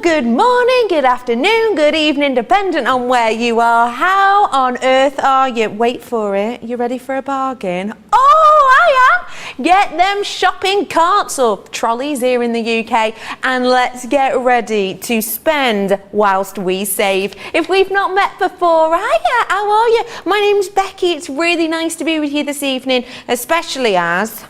good morning, good afternoon, good evening, depending on where you are. How on earth are you? Wait for it. You ready for a bargain? Oh, I am. Get them shopping carts or trolleys here in the UK and let's get ready to spend whilst we save. If we've not met before, hiya, how are you? My name's Becky. It's really nice to be with you this evening, especially as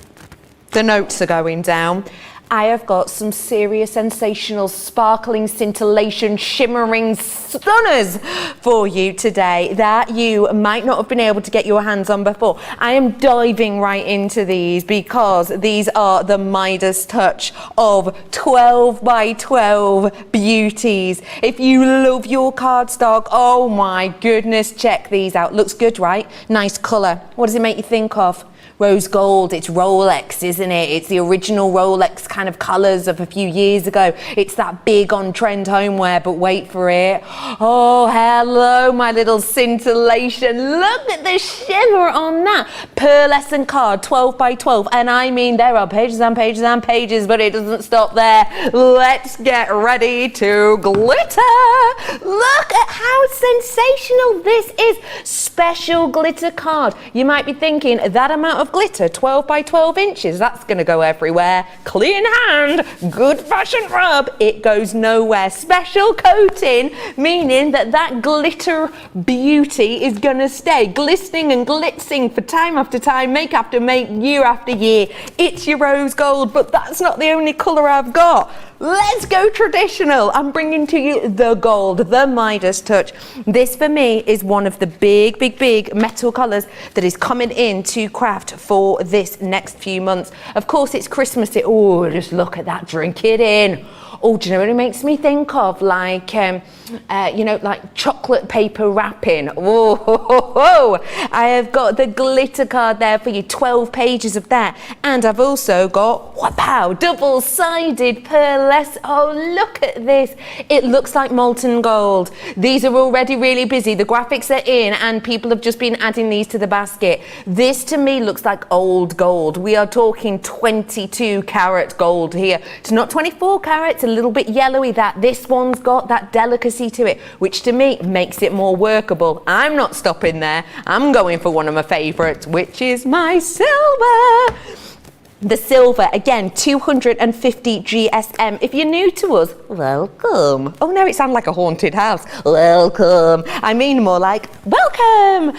the notes are going down. I have got some serious, sensational, sparkling, scintillation, shimmering stunners for you today that you might not have been able to get your hands on before. I am diving right into these because these are the Midas touch of 12 by 12 beauties. If you love your cardstock, oh my goodness, check these out. Looks good, right? Nice colour. What does it make you think of? Rose gold, it's Rolex, isn't it? It's the original Rolex kind of colours of a few years ago. It's that big on-trend homeware, but wait for it. Oh, hello, my little scintillation. Look at the shimmer on that. Pearlescent card, 12 by 12. And I mean, there are pages and pages and pages, but it doesn't stop there. Let's get ready to glitter. Look at how sensational this is. Special glitter card. You might be thinking, that amount of glitter, 12 by 12 inches, that's going to go everywhere. Clean hand, good fashion rub, it goes nowhere. Special coating, meaning that that glitter beauty is going to stay glistening and glitzing for time after time, make after make, year after year. It's your rose gold, but that's not the only colour I've got. Let's go traditional. I'm bringing to you the gold, the Midas touch. This for me is one of the big metal colours that is coming in to craft for this next few months. Of course, it's Christmas. Oh, just look at that. Drink it in. Oh, do you know what it makes me think of? Like, you know, like chocolate paper wrapping. Oh, ho, ho, ho. I have got the glitter card there for you, 12 pages of that. And I've also got, wow, double-sided pearlescent. Oh, look at this. It looks like molten gold. These are already really busy. The graphics are in and people have just been adding these to the basket. This to me looks like old gold. We are talking 22 carat gold here. It's not 24 carats, a little bit yellowy. That this one's got that delicacy to it, which to me makes it more workable. I'm not stopping there. I'm going for one of my favourites, which is my silver. The silver, again, 250 GSM. If you're new to us, welcome. Oh no, it sounds like a haunted house. Welcome. I mean more like welcome.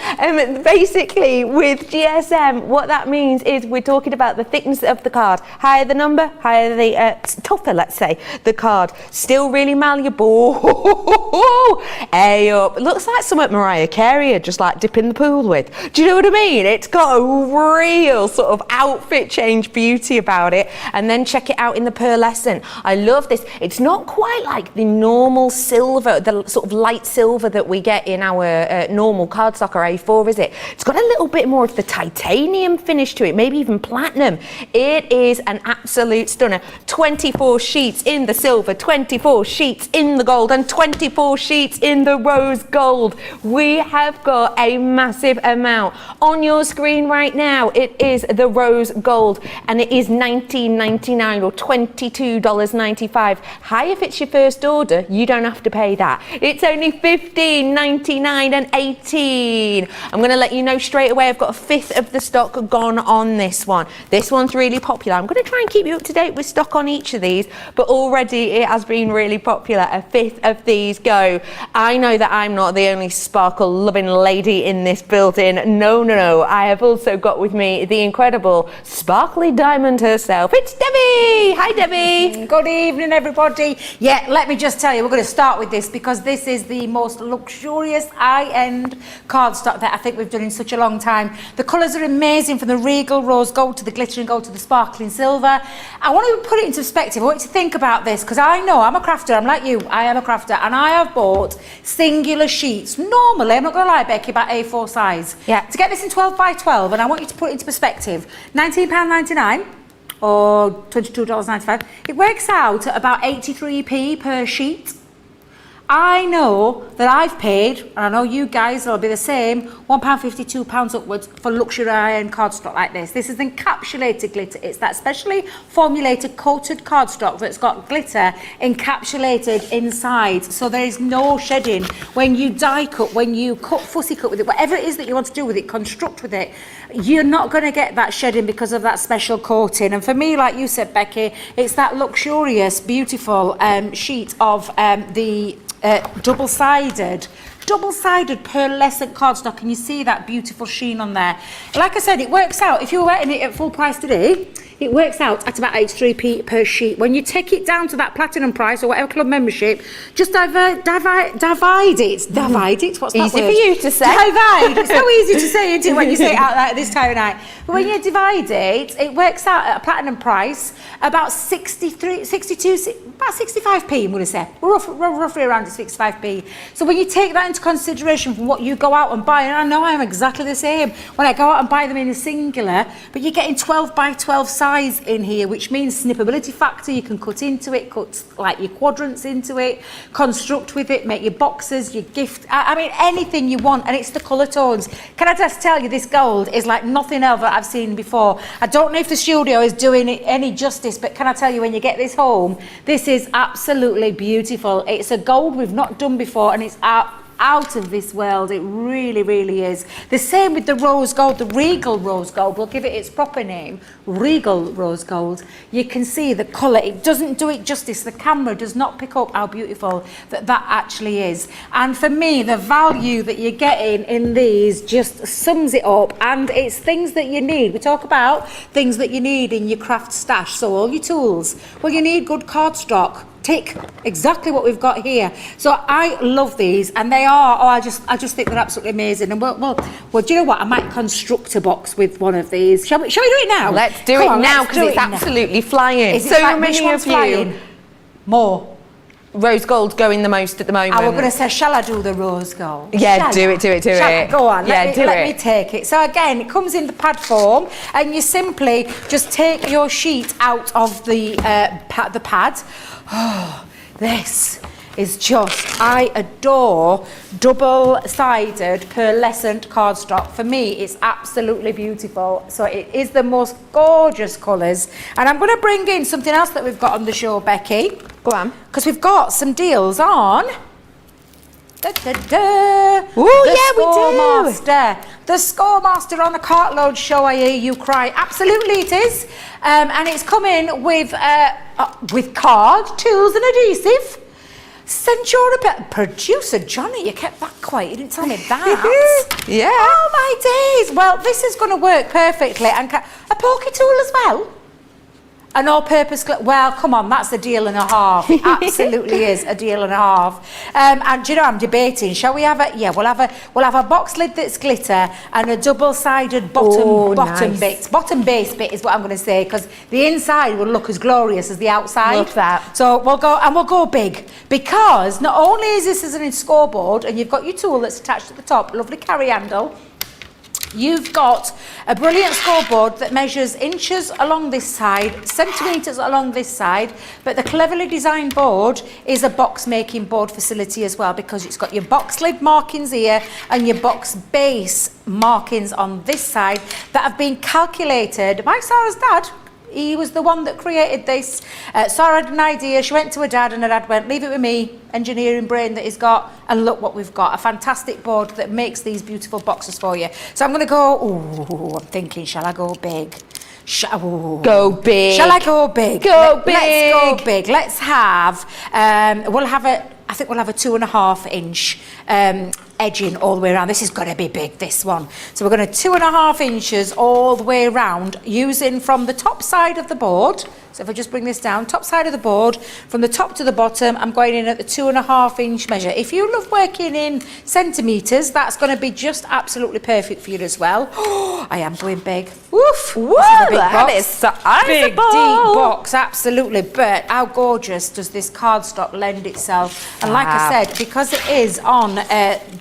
Basically, with GSM, what that means is we're talking about the thickness of the card. Higher the number, higher the tougher, let's say, the card. Still really malleable. Hey up. Looks like something Mariah Carey had just like dip in the pool with. Do you know what I mean? It's got a real sort of outfit change beauty about it. And then check it out in the pearlescent. I love this. It's not quite like the normal silver, the sort of light silver that we get in our normal cardstock or A4, is it? It's got a little bit more of the titanium finish to it, maybe even platinum. It is an absolute stunner. 24 sheets in the silver, 24 sheets in the gold, and 24 sheets in the rose gold. We have got a massive amount. On your screen right now, it is the rose gold. And it is $19.99 or $22.95. Hi, if it's your first order, you don't have to pay that. It's only $15.99 and $18. I'm going to let you know straight away, I've got a fifth of the stock gone on this one. This one's really popular. I'm going to try and keep you up to date with stock on each of these, but already it has been really popular. A fifth of these go. I know that I'm not the only sparkle-loving lady in this building. No. I have also got with me the incredible sparkly diamond herself. It's Debbie. Hi, Debbie. Good evening, everybody. Yeah, let me just tell you, we're going to start with this because this is the most luxurious high-end cardstock that I think we've done in such a long time. The colours are amazing, from the Regal rose gold to the glittering gold to the sparkling silver. I want to put it into perspective. I want you to think about this because I know I'm a crafter. I'm like you. I am a crafter, and I have bought singular sheets. Normally, I'm not going to lie, Becky, about A4 size. Yeah. To get this in 12 by 12, and I want you to put it into perspective. £19.99 or $22.95. It works out at about 83p per sheet. I know that I've paid, and I know you guys will be the same, £1.50, £2 upwards for luxury high-end cardstock like this. This is encapsulated glitter. It's that specially formulated coated cardstock that's got glitter encapsulated inside, so there is no shedding. When you die cut, when you fussy cut with it, whatever it is that you want to do with it, construct with it, you're not going to get that shedding because of that special coating. And for me, like you said, Becky, it's that luxurious, beautiful sheet of the double-sided pearlescent cardstock, and you see that beautiful sheen on there. Like I said, it works out, if you were getting it at full price today, it works out at about 83p per sheet. When you take it down to that platinum price or whatever club membership, just divide it. Divide it? What's that easy word? for you to say. Divide. It's so easy to say, isn't it, when you say it out like this time of night. But when you divide it, it works out at a platinum price about 65p, I'm going to say. We're roughly around 65p. So when you take that into consideration from what you go out and buy, and I know I'm exactly the same when I go out and buy them in a singular, but you're getting 12 by 12 size in here, which means snippability factor. You can cut into it, cut like your quadrants into it, construct with it, make your boxes, your gift, I mean anything you want, and it's the colour tones. Can I just tell you, this gold is like nothing else that I've seen before. I don't know if the studio is doing it any justice, but can I tell you, when you get this home, this is absolutely beautiful. It's a gold we've not done before, and it's out of this world. It really, really is. The same with the rose gold, the Regal rose gold. We'll give it its proper name, Regal rose gold. You can see the colour. It doesn't do it justice. The camera does not pick up how beautiful that actually is. And for me, the value that you're getting in these just sums it up, and it's things that you need. We talk about things that you need in your craft stash. So all your tools. Well, you need good cardstock. Tick, exactly what we've got here. So I love these, and they are, I just think they're absolutely amazing. And well, do you know what? I might construct a box with one of these. Shall we do it now? Let's do it now, because it's absolutely flying. So many of you. More. Rose gold going the most at the moment. I was going to say, shall I do the rose gold? Yeah, do it. Go on, let me take it. So again, it comes in the pad form, and you simply just take your sheet out of the pad. Oh, this is just, I adore double-sided pearlescent cardstock. For me, it's absolutely beautiful. So it is the most gorgeous colours. And I'm going to bring in something else that we've got on the show, Becky. Go on. Because we've got some deals on... Oh, yeah, we do. The Scoremaster on the Cartload show, I hear you cry. Absolutely it is. And it's coming with card, tools and adhesive. Centura producer Johnny, you kept that quiet. You didn't tell me that. Yeah. Oh my days. Well, this is going to work perfectly. And a pokey tool as well. An all-purpose, well, come on, that's a deal and a half. It absolutely is a deal and a half. And do you know, I'm debating. Shall we have a? Yeah, we'll have a box lid that's glitter and a double-sided bottom base bit is what I'm going to say, because the inside will look as glorious as the outside. Love that. So we'll go big, because not only is this as an scoreboard, and you've got your tool that's attached at the top, lovely carry handle. You've got a brilliant scoreboard that measures inches along this side, centimetres along this side, but the cleverly designed board is a box making board facility as well, because it's got your box lid markings here and your box base markings on this side that have been calculated by Sarah's dad. He was the one that created this. Sarah had an idea, she went to her dad, and her dad went, leave it with me, engineering brain that he's got, and look what we've got, a fantastic board that makes these beautiful boxes for you. So I'm going to go, I'm thinking, shall I go big? Go big. Shall I go big? Go big. Let's go big. Let's have, I think we'll have a 2.5 inch edging all the way around. This is going to be big, this one. So we're going to 2.5 inches all the way around, using from the top side of the board. So if I just bring this down, top side of the board, from the top to the bottom, I'm going in at the 2.5 inch measure. If you love working in centimetres, that's going to be just absolutely perfect for you as well. Oh, I am going big. Woof! Whoa, this is a big that box. is sizable. Big, deep box, absolutely. But how gorgeous does this cardstock lend itself? And like I said, because it is on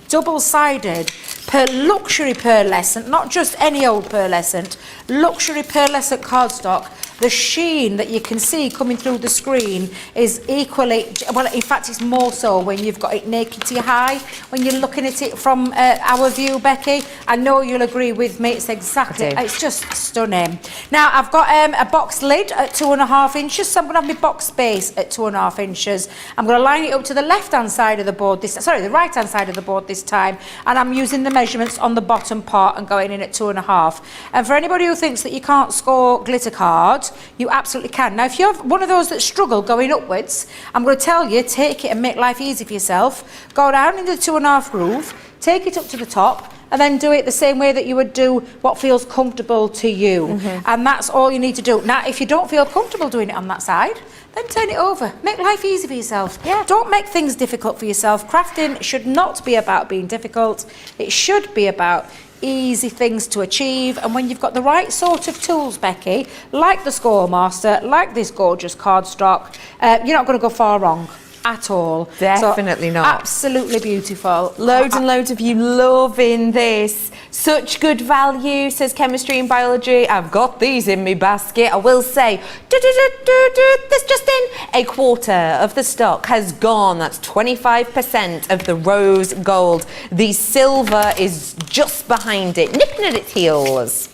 double-sided luxury pearlescent, not just any old pearlescent, luxury pearlescent cardstock. The sheen that you can see coming through the screen is equally, well, in fact, it's more so when you've got it naked to your eye. When you're looking at it from our view, Becky, I know you'll agree with me. It's exactly, it's just stunning. Now, I've got a box lid at 2.5 inches, so I'm going to have my box base at 2.5 inches. I'm going to line it up to the left-hand side of the board, the right-hand side of the board this time, and I'm using the measurements on the bottom part and going in at 2.5. And for anybody who thinks that you can't score glitter cards, you absolutely can. Now, if you're one of those that struggle going upwards, I'm going to tell you, take it and make life easy for yourself. Go down into the 2.5 groove, take it up to the top, and then do it the same way that you would do what feels comfortable to you. And that's all you need to do. Now, if you don't feel comfortable doing it on that side, then turn it over. Make life easy for yourself. Yeah. Don't make things difficult for yourself. Crafting should not be about being difficult. It should be about easy things to achieve, and when you've got the right sort of tools, Becky, like the Scoremaster, like this gorgeous cardstock, you're not going to go far wrong at all. Definitely not. Absolutely beautiful. Loads and loads of you loving this. Such good value, says Chemistry and Biology. I've got these in my basket. I will say, this just in, a quarter of the stock has gone. That's 25% of the rose gold. The silver is just behind it, nipping at its heels.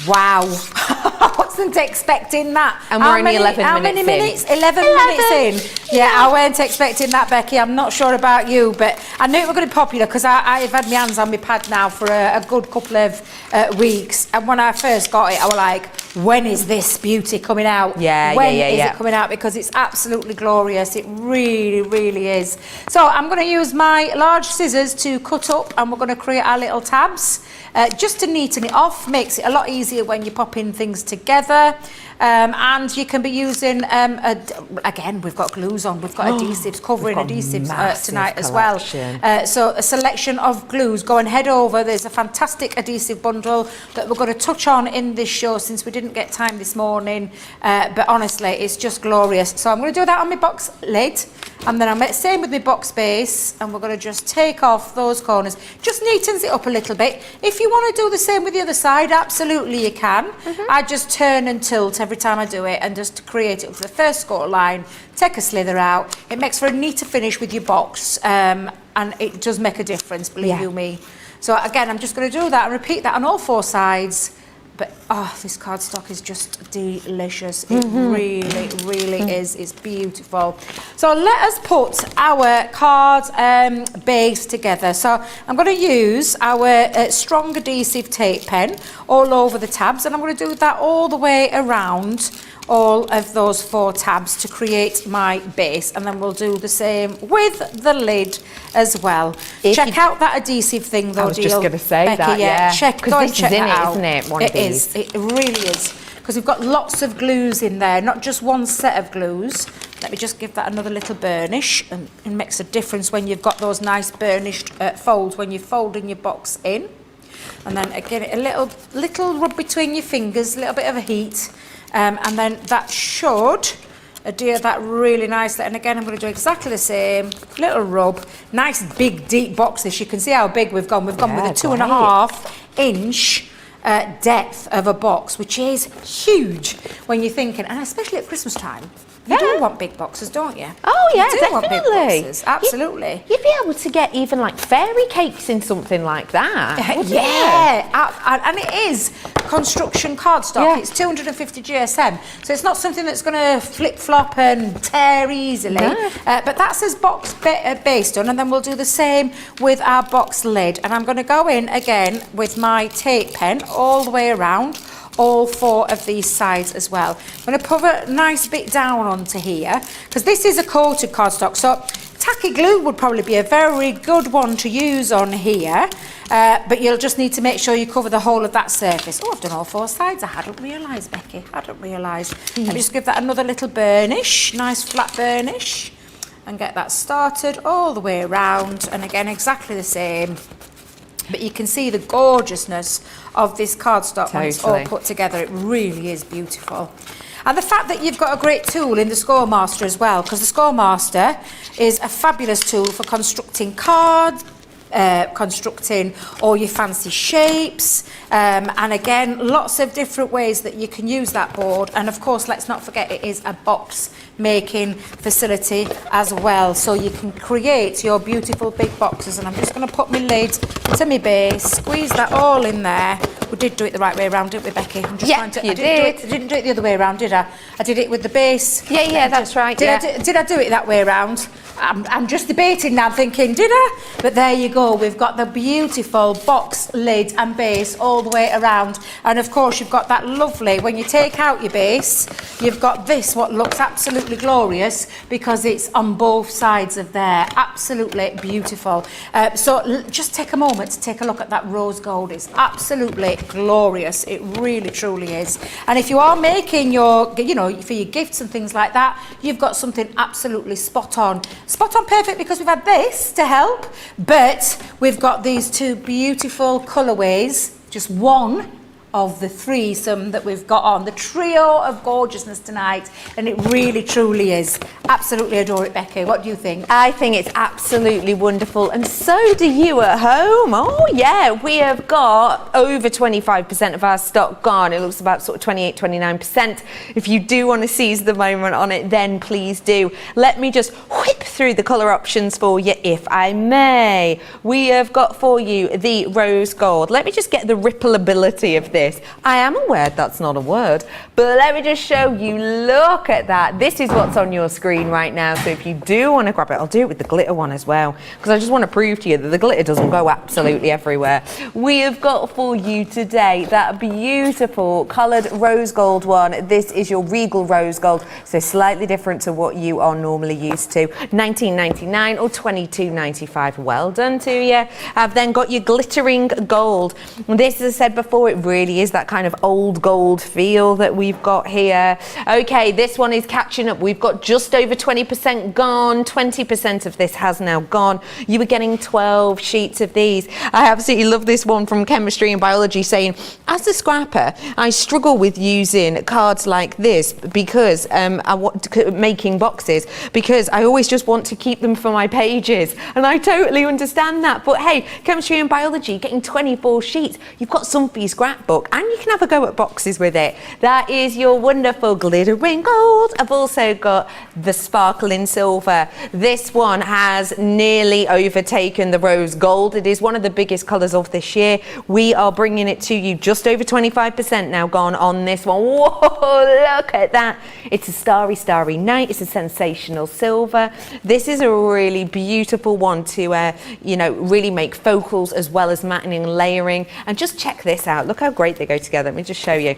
Wow. I wasn't expecting that. And we're only 11 how minutes many minutes? 11 minutes in. Yeah, I weren't expecting that, Becky. I'm not sure about you, but I knew it was going to be popular because I've had my hands on my pad now for a good couple of weeks. And when I first got it, I was like, when is this beauty coming out? When is it coming out? Because it's absolutely glorious. It really, really is. So I'm going to use my large scissors to cut up, and we're going to create our little tabs. Just to neaten it off, makes it a lot easier when you're popping things together. And you can be using, again, we've got glues on, we've got adhesives, covering adhesives tonight as well. So a selection of glues. Go and head over. There's a fantastic adhesive bundle that we're going to touch on in this show since we didn't get time this morning. But honestly, it's just glorious. So I'm going to do that on my box lid. And then I'm the same with my box base, and we're going to just take off those corners. Just neatens it up a little bit. If you want to do the same with the other side, absolutely you can. I just turn and tilt every time I do it, and just create it up to the first score line, take a slither out. It makes for a neater finish with your box, and it does make a difference, believe you me. So again, I'm just going to do that and repeat that on all 4 sides. But this cardstock is just delicious. It really, really is. It's beautiful. So let us put our card base together. So I'm going to use our strong adhesive tape pen all over the tabs, and I'm going to do that all the way around all of those 4 tabs to create my base, and then we'll do the same with the lid as well. Check out that adhesive thing though, I was just going to say Becky, that, go and check it, that out. isn't it? One of these. It really is, because we've got lots of glues in there, not just one set of glues. Let me just give that another little burnish, and it makes a difference when you've got those nice burnished folds when you're folding your box in. And then again, a little rub between your fingers, a little bit of a heat. And then that should adhere that really nicely. And again, I'm going to do exactly the same. Little rub. Nice big deep box this. You can see how big we've gone. We've gone with a 2.5 inch depth of a box, which is huge when you're thinking, and especially at Christmas time. You do want big boxes, don't you? Oh yeah, you do want big boxes. Absolutely. You'd be able to get even like fairy cakes in something like that. And it is construction cardstock. It's 250 GSM, so it's not something that's going to flip flop and tear easily. But that's as box base done, and then we'll do the same with our box lid. And I'm going to go in again with my tape pen all the way around all 4 of these sides as well. I'm going to put a nice bit down onto here, because this is a coated cardstock, so tacky glue would probably be a very good one to use on here, but you'll just need to make sure you cover the whole of that surface. Oh, I've done all 4 sides. I hadn't realised, Becky. I hadn't realised. Let me just give that another little burnish, nice flat burnish, and get that started all the way around. And again, exactly the same. But you can see the gorgeousness of this cardstock when it's all put together. It really is beautiful. And the fact that you've got a great tool in the Scoremaster as well, because the Scoremaster is a fabulous tool for constructing cards, constructing all your fancy shapes. And again, lots of different ways that you can use that board. And of course, let's not forget it is a box making facility as well. So you can create your beautiful big boxes. And I'm just going to put my lid to my base, squeeze that all in there. We did do it the right way around, didn't we, Becky? I'm just trying to, you I did. didn't do it the other way around, did I? I did it with the base. Yeah, that's right. Did I do it that way around? I'm just debating now, thinking, did I? But there you go. We've got the beautiful box, lid and base all the way around. And of course, you've got that lovely, when you take out your base, you've got this, what looks absolutely glorious, because it's on both sides of there. Absolutely beautiful. So just take a moment to take a look at that rose gold. It's absolutely glorious. It really, truly is. And if you are making your, you know, for your gifts and things like that, you've got something absolutely spot on. Spot on perfect, because we've had this to help, but we've got these two beautiful colourways, just one of the threesome that we've got on, the trio of gorgeousness tonight, and it really truly is. Absolutely adore it, Becky. What do you think? I think it's absolutely wonderful, and so do you at home. Oh yeah, we have got over 25% of our stock gone. It looks about sort of 28-29%. If you do want to seize the moment on it, then please do. Let me just whip through the colour options for you, if I may. We have got for you the rose gold. Let me just get the rippleability of this. I am aware that's not a word, but let me just show you. Look at that. This is what's on your screen right now. So if you do want to grab it, I'll do it with the glitter one as well, because I just want to prove to you that the glitter doesn't go absolutely everywhere. We have got for you today that beautiful coloured rose gold one. This is your Regal rose gold, so slightly different to what you are normally used to. $19.99 or $22.95. Well done to you. I've then got your glittering gold. This, as I said before, it really is that kind of old gold feel that we've got here. Okay, this one is catching up. We've got just over 20% gone. 20% of this has now gone. You were getting 12 sheets of these. I absolutely love this one from Chemistry and Biology saying, as a scrapper, I struggle with using cards like this because I want making boxes, because I always just want to keep them for my pages. And I totally understand that. But hey, Chemistry and Biology, getting 24 sheets, you've got some for your scrapbook, and you can have a go at boxes with it. That is your wonderful glittering gold. I've also got the sparkling silver. This one has nearly overtaken the rose gold. It is one of the biggest colours of this year. We are bringing it to you just over 25% now gone on this one. Whoa, look at that. It's a starry, starry night. It's a sensational silver. This is a really beautiful one to, you know, really make focals as well as matting and layering. And just check this out. Look how great they go together. Let me just show you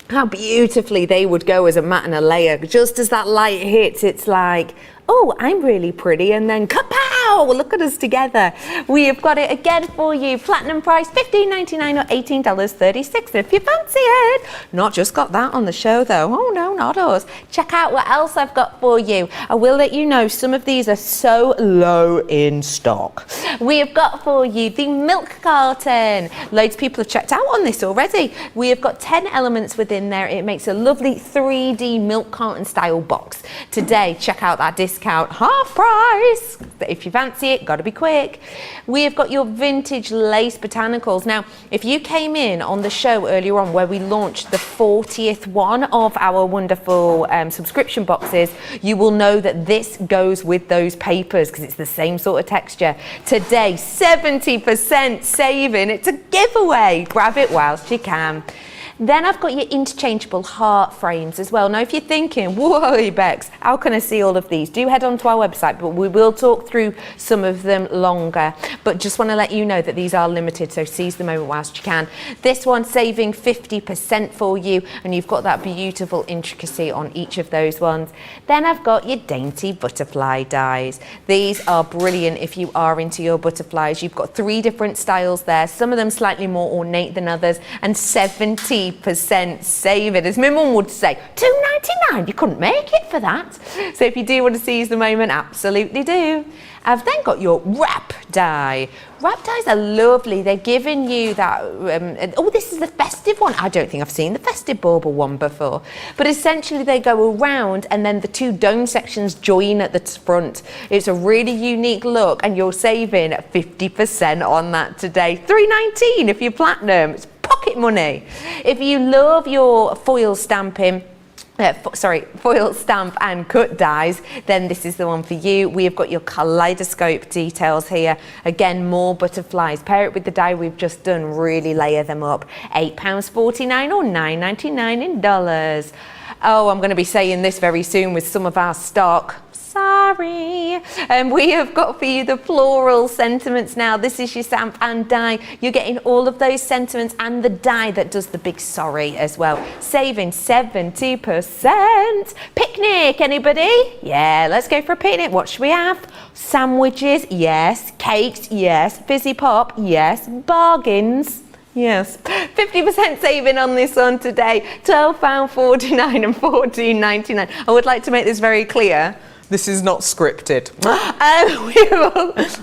how beautifully they would go as a matte and a layer. Just as that light hits, it's like, oh, I'm really pretty, and then kapow, look at us together. We have got it again for you. Platinum price, $15.99 or $18.36 if you fancy it. Not just got that on the show though. Oh no, not us. Check out what else I've got for you. I will let you know some of these are so low in stock. We have got for you the milk carton. Loads of people have checked out on this already. We have got 10 elements within there. It makes a lovely 3D milk carton style box. Today, check out that discount, half price. But if you fancy it, gotta be quick. We have got your vintage lace botanicals. Now, if you came in on the show earlier on where we launched the 40th one of our wonderful subscription boxes, you will know that this goes with those papers because it's the same sort of texture. Today, 70% saving. It's a giveaway. Grab it whilst you can. Then I've got your interchangeable heart frames as well. Now, if you're thinking, whoa, Bex, how can I see all of these? Do head onto our website, but we will talk through some of them longer. But just want to let you know that these are limited, so seize the moment whilst you can. This one saving 50% for you, and you've got that beautiful intricacy on each of those ones. Then I've got your Dainty Butterfly dies. These are brilliant if you are into your butterflies. You've got 3 different styles there, some of them slightly more ornate than others, and 70% 50% saving. As my mum would say, £2.99, you couldn't make it for that. So if you do want to seize the moment, absolutely do. I've then got your wrap die. Wrap dies are lovely. They're giving you that, oh, this is the festive one. I don't think I've seen the festive bauble one before. But essentially they go around and then the two dome sections join at the front. It's a really unique look and you're saving 50% on that today. $3.19 if you're platinum. It's pocket money. If you love your foil stamping, foil stamp and cut dies, then this is the one for you. We have got your kaleidoscope details here. Again, more butterflies. Pair it with the die we've just done. Really layer them up. £8.49 or $9.99 in dollars. Oh, I'm going to be saying this very soon with some of our stock. Sorry. We have got for you the floral sentiments now. This is your stamp and die. You're getting all of those sentiments and the die that does the big sorry as well. Saving 70%. Picnic, anybody? Yeah, let's go for a picnic. What should we have? Sandwiches, yes. Cakes, yes. Fizzy pop, yes. Bargains. Yes, 50% saving on this one today. £12.49 and $14.99. I would like to make this very clear. This is not scripted.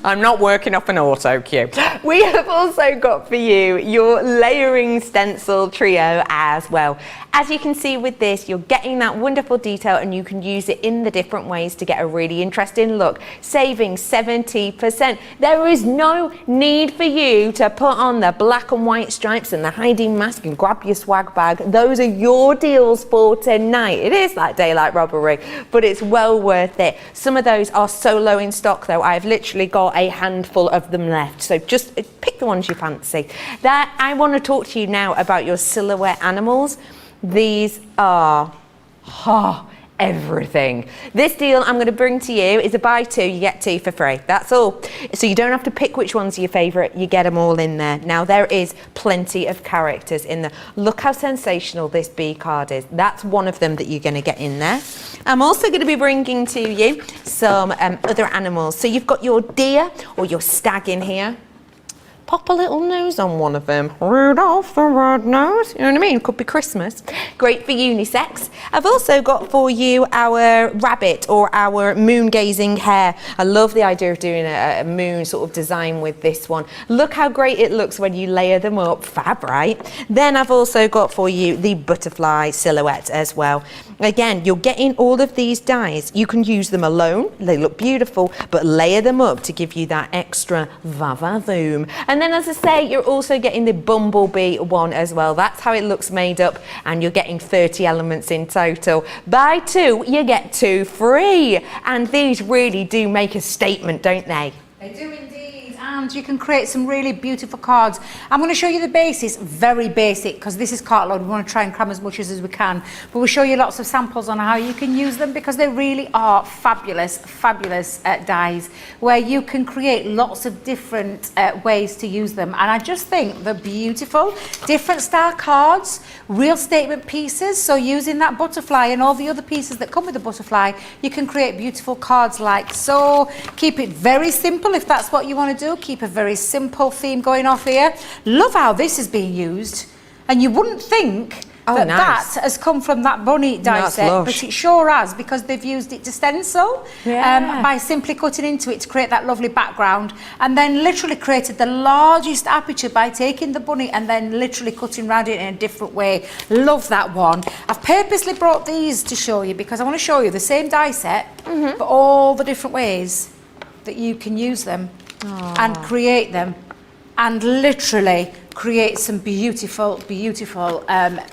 I'm not working off an auto cue. We have also got for you your layering stencil trio as well. As you can see with this, you're getting that wonderful detail and you can use it in the different ways to get a really interesting look, saving 70%. There is no need for you to put on the black and white stripes and the hiding mask and grab your swag bag. Those are your deals for tonight. It is like daylight robbery, but it's well worth it. Some of those are so low in stock though, I've literally got a handful of them left. So just pick the ones you fancy. That I want to talk to you now about your silhouette animals. These are everything. This deal I'm going to bring to you is a buy two, you get two for free. That's all. So you don't have to pick which one's your favourite, you get them all in there. Now there is plenty of characters in there. Look how sensational this bee card is. That's one of them that you're going to get in there. I'm also going to be bringing to you some other animals. So you've got your deer or your stag in here. Pop a little nose on one of them. Rudolph the red-nose. You know what I mean? Could be Christmas. Great for unisex. I've also got for you our rabbit or our moon-gazing hare. I love the idea of doing a moon sort of design with this one. Look how great it looks when you layer them up. Fab, right? Then I've also got for you the butterfly silhouette as well. Again, you're getting all of these dies. You can use them alone. They look beautiful, but layer them up to give you that extra va-va-voom. And then, as I say, you're also getting the bumblebee one as well. That's how it looks made up, and you're getting 30 elements in total. Buy two, you get two free. And these really do make a statement, don't they? They do indeed. And you can create some really beautiful cards. I'm going to show you the basis, very basic, because this is Cartload. We want to try and cram as much as we can. But we'll show you lots of samples on how you can use them because they really are fabulous, fabulous dies where you can create lots of different ways to use them. And I just think they're beautiful. Different style cards, real statement pieces. So using that butterfly and all the other pieces that come with the butterfly, you can create beautiful cards like so. Keep it very simple if that's what you want to do. Keep a very simple theme going off here. Love how this is being used. And you wouldn't think that has come from that bunny die set, but it sure has because they've used it to stencil by simply cutting into it to create that lovely background and then literally created the largest aperture by taking the bunny and then literally cutting around it in a different way. Love that one. I've purposely brought these to show you because I want to show you the same die set but all the different ways that you can use them and create them and literally create some beautiful, beautiful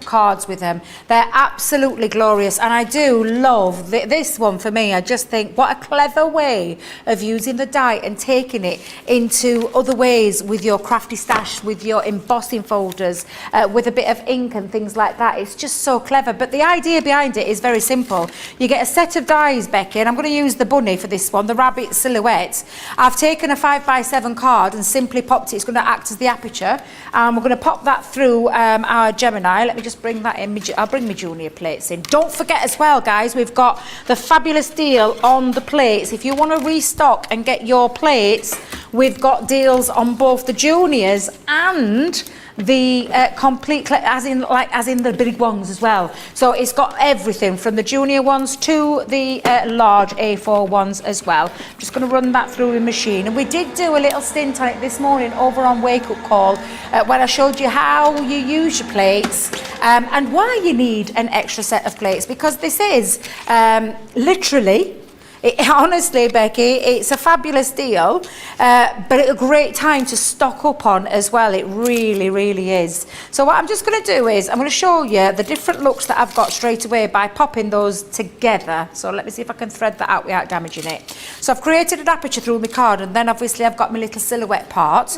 cards with them. They're absolutely glorious and I do love this one for me. I just think what a clever way of using the die and taking it into other ways with your crafty stash, with your embossing folders, with a bit of ink and things like that. It's just so clever. But the idea behind it is very simple. You get a set of dies, Becky, and I'm going to use the bunny for this one, the rabbit silhouette. I've taken a 5x7 card and simply popped it. It's going to act as the aperture. We're going to pop that through our Gemini. Let me just bring that in. I'll bring my junior plates in. Don't forget as well, guys, we've got the fabulous deal on the plates. If you want to restock and get your plates, we've got deals on both the juniors and the complete, as in the big ones as well. So it's got everything from the junior ones to the large A4 ones as well. I'm just going to run that through the machine. And we did do a little stint on it this morning over on Wake Up Call when I showed you how you use your plates and why you need an extra set of plates, because this is literally, honestly, Becky, it's a fabulous deal, but a great time to stock up on as well. It really, really is. So what I'm just going to do is I'm going to show you the different looks that I've got straight away by popping those together. So let me see if I can thread that out without damaging it. So I've created an aperture through my card, and then obviously I've got my little silhouette part.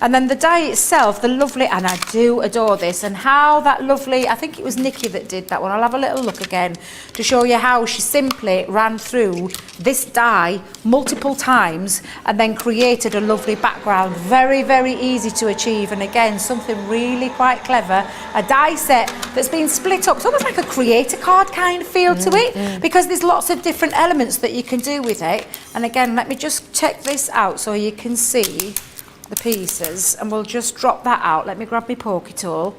And then the die itself, the lovely, and I do adore this, and how that lovely, I think it was Nikki that did that one. I'll have a little look again to show you how she simply ran through this die multiple times and then created a lovely background. Very, very easy to achieve, and again, something really quite clever. A die set that's been split up. It's almost like a creator card kind of feel to it, because there's lots of different elements that you can do with it. And again, let me just check this out so you can see the pieces, and we'll just drop that out. Let me grab my poker tool.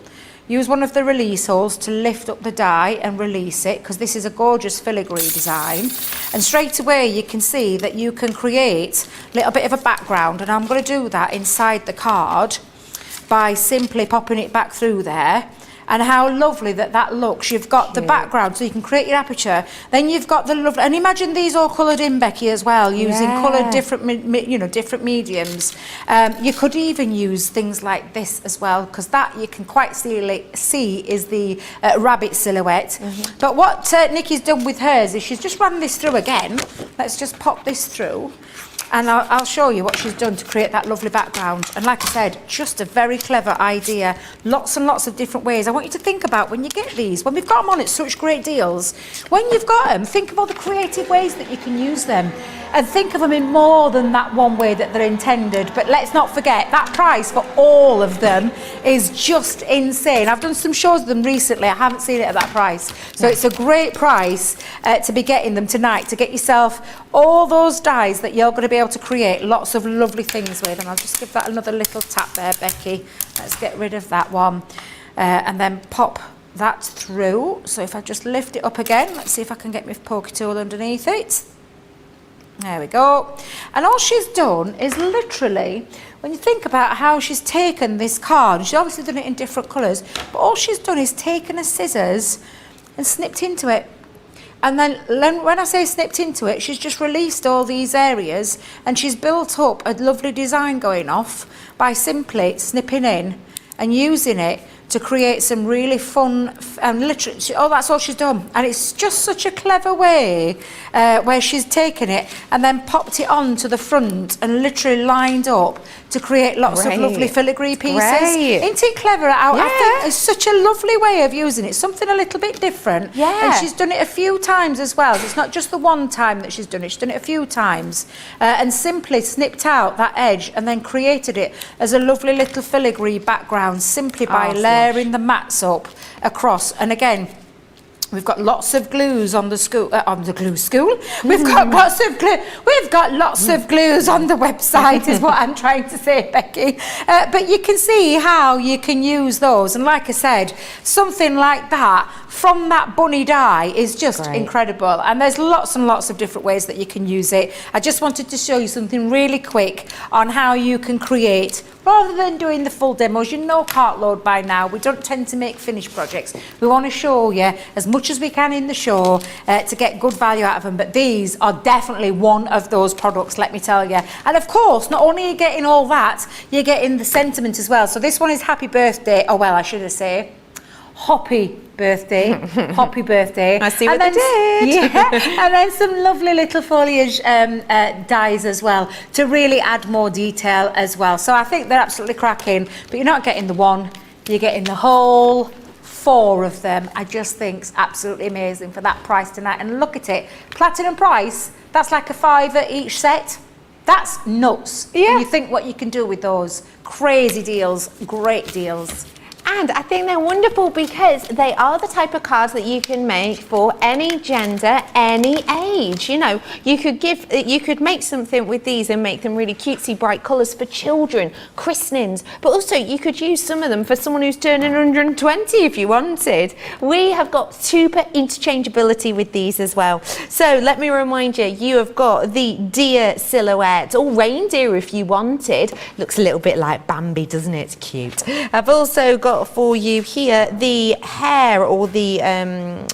Use one of the release holes to lift up the die and release it, because this is a gorgeous filigree design. And straight away you can see that you can create a little bit of a background, and I'm going to do that inside the card by simply popping it back through there. And how lovely that looks. You've got the background, so you can create your aperture. Then you've got the lovely, and imagine these all coloured in, Becky, as well, using coloured different mediums. You could even use things like this as well, because that you can quite see is the rabbit silhouette. But what Nikki's done with hers is she's just run this through again. Let's just pop this through. And I'll show you what she's done to create that lovely background. And like I said, just a very clever idea. Lots and lots of different ways. I want you to think about when you get these, when we've got them on at such great deals, when you've got them, think of all the creative ways that you can use them. And think of them in more than that one way that they're intended. But let's not forget, that price for all of them is just insane. I've done some shows of them recently. I haven't seen it at that price. So it's a great price to be getting them tonight, to get yourself all those dies that you're going to be able to create lots of lovely things with. And I'll just give that another little tap there, Becky. Let's get rid of that one. And then pop that through. So if I just lift it up again, let's see if I can get my poker tool underneath it. There we go. And all she's done is literally, when you think about how she's taken this card, she's obviously done it in different colours, but all she's done is taken a scissors and snipped into it. And then when I say snipped into it, she's just released all these areas, and she's built up a lovely design going off by simply snipping in and using it to create some really fun, and literally, that's all she's done. And it's just such a clever way where she's taken it and then popped it on to the front and literally lined up to create lots of lovely filigree pieces. Isn't it clever? I think it's such a lovely way of using it, something a little bit different. And she's done it a few times as well. It's not just the one time that she's done it, she's done it a few times. And simply snipped out that edge and then created it as a lovely little filigree background simply by layering the mats up across. And again, we've got lots of glues on the school. We've got lots of glue. We've got lots of glues on the website, is what I'm trying to say, Becky. But you can see how you can use those. And like I said, something like that from that bunny die is just incredible. And there's lots and lots of different ways that you can use it. I just wanted to show you something really quick on how you can create, rather than doing the full demos. You know Cartload by now. We don't tend to make finished projects. We want to show you as much as we can in the show to get good value out of them. But these are definitely one of those products, let me tell you. And of course, not only are you getting all that, you're getting the sentiment as well. So this one is happy birthday. Oh, well, I should have said hoppy birthday. Hoppy birthday. I see what they did. And then some lovely little foliage dies as well to really add more detail as well. So I think they're absolutely cracking. But you're not getting the one, you're getting the whole 4 of them. I just think it's absolutely amazing for that price tonight. And look at it, platinum price, that's like a £5 each set. That's nuts. When you think what you can do with those. Crazy deals, great deals. And I think they're wonderful because they are the type of cards that you can make for any gender, any age. You know, you could make something with these and make them really cutesy, bright colours for children, christenings, but also you could use some of them for someone who's turning 120 if you wanted. We have got super interchangeability with these as well. So let me remind you, you have got the deer silhouette, or reindeer if you wanted. Looks a little bit like Bambi, doesn't it? It's cute. I've also got for you here the hare, or the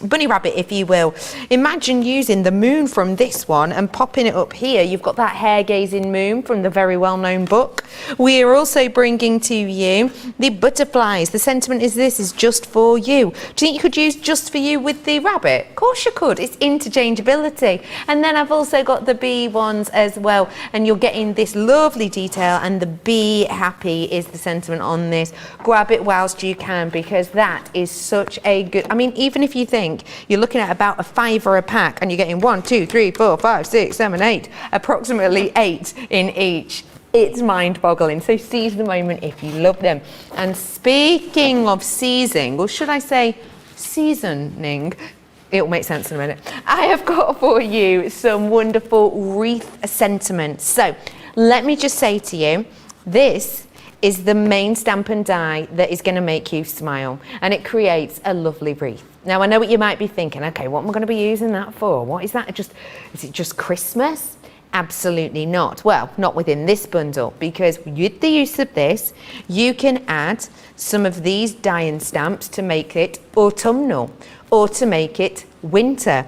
bunny rabbit if you will. Imagine using the moon from this one and popping it up here. You've got that hair gazing moon from the very well-known book. We are also bringing to you the butterflies. The sentiment is this is just for you. Do you think you could use just for you with the rabbit? Of course you could. It's interchangeability. And then I've also got the bee ones as well, and you're getting this lovely detail, and the be happy is the sentiment on this. Grab it whilst you can, because that is such a good, I mean, even if you think you're looking at about a £5 a pack and you're getting 1, 2, 3, 4, 5, 6, 7, 8, approximately 8 in each. It's mind-boggling. So seize the moment if you love them. And speaking of seizing, or should I say seasoning, it'll make sense in a minute. I have got for you some wonderful wreath sentiments. So let me just say to you, this is the main stamp and die that is going to make you smile, and it creates a lovely wreath. Now I know what you might be thinking, okay, what am I going to be using that for? What is that? Is it just Christmas? Absolutely not. Well, not within this bundle, because with the use of this, you can add some of these die-in stamps to make it autumnal, or to make it winter,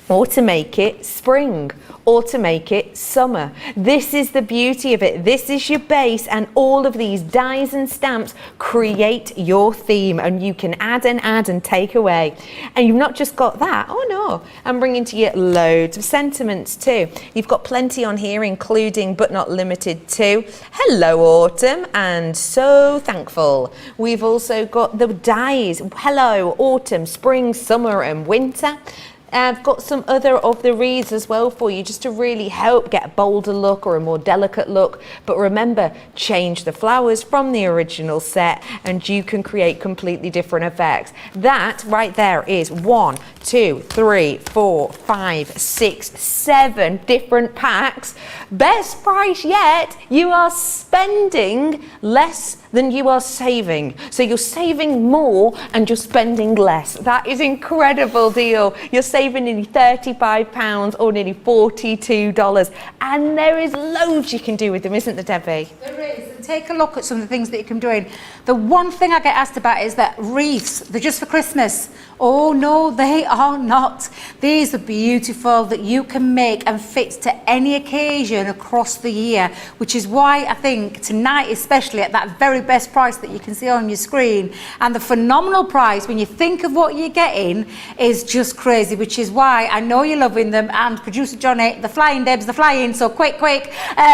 or to make it spring, or to make it summer. This is the beauty of it. This is your base, and all of these dies and stamps create your theme, and you can add and take away. And you've not just got that. Oh no, I'm bringing to you loads of sentiments too. You've got plenty on here, including but not limited to Hello Autumn and So Thankful. We've also got the dies, Hello Autumn, Spring, Summer and Winter. I've got some other of the wreaths as well for you, just to really help get a bolder look or a more delicate look. But remember, change the flowers from the original set and you can create completely different effects. That right there is 1, 2, 3, 4, 5, 6, 7 different packs. Best price yet. You are spending less than you are saving. So you're saving more and you're spending less. That is an incredible deal. You're saving nearly £35 or nearly $42. And there is loads you can do with them, isn't there, Debbie? There is. And take a look at some of the things that you can do. The one thing I get asked about is that wreaths, they're just for Christmas. Oh no, they are not. These are beautiful that you can make and fit to any occasion across the year, which is why I think tonight, especially at that very best price that you can see on your screen, and the phenomenal price when you think of what you're getting is just crazy, which is why I know you're loving them. And producer Johnny, the flying Debs, the flying, so quick.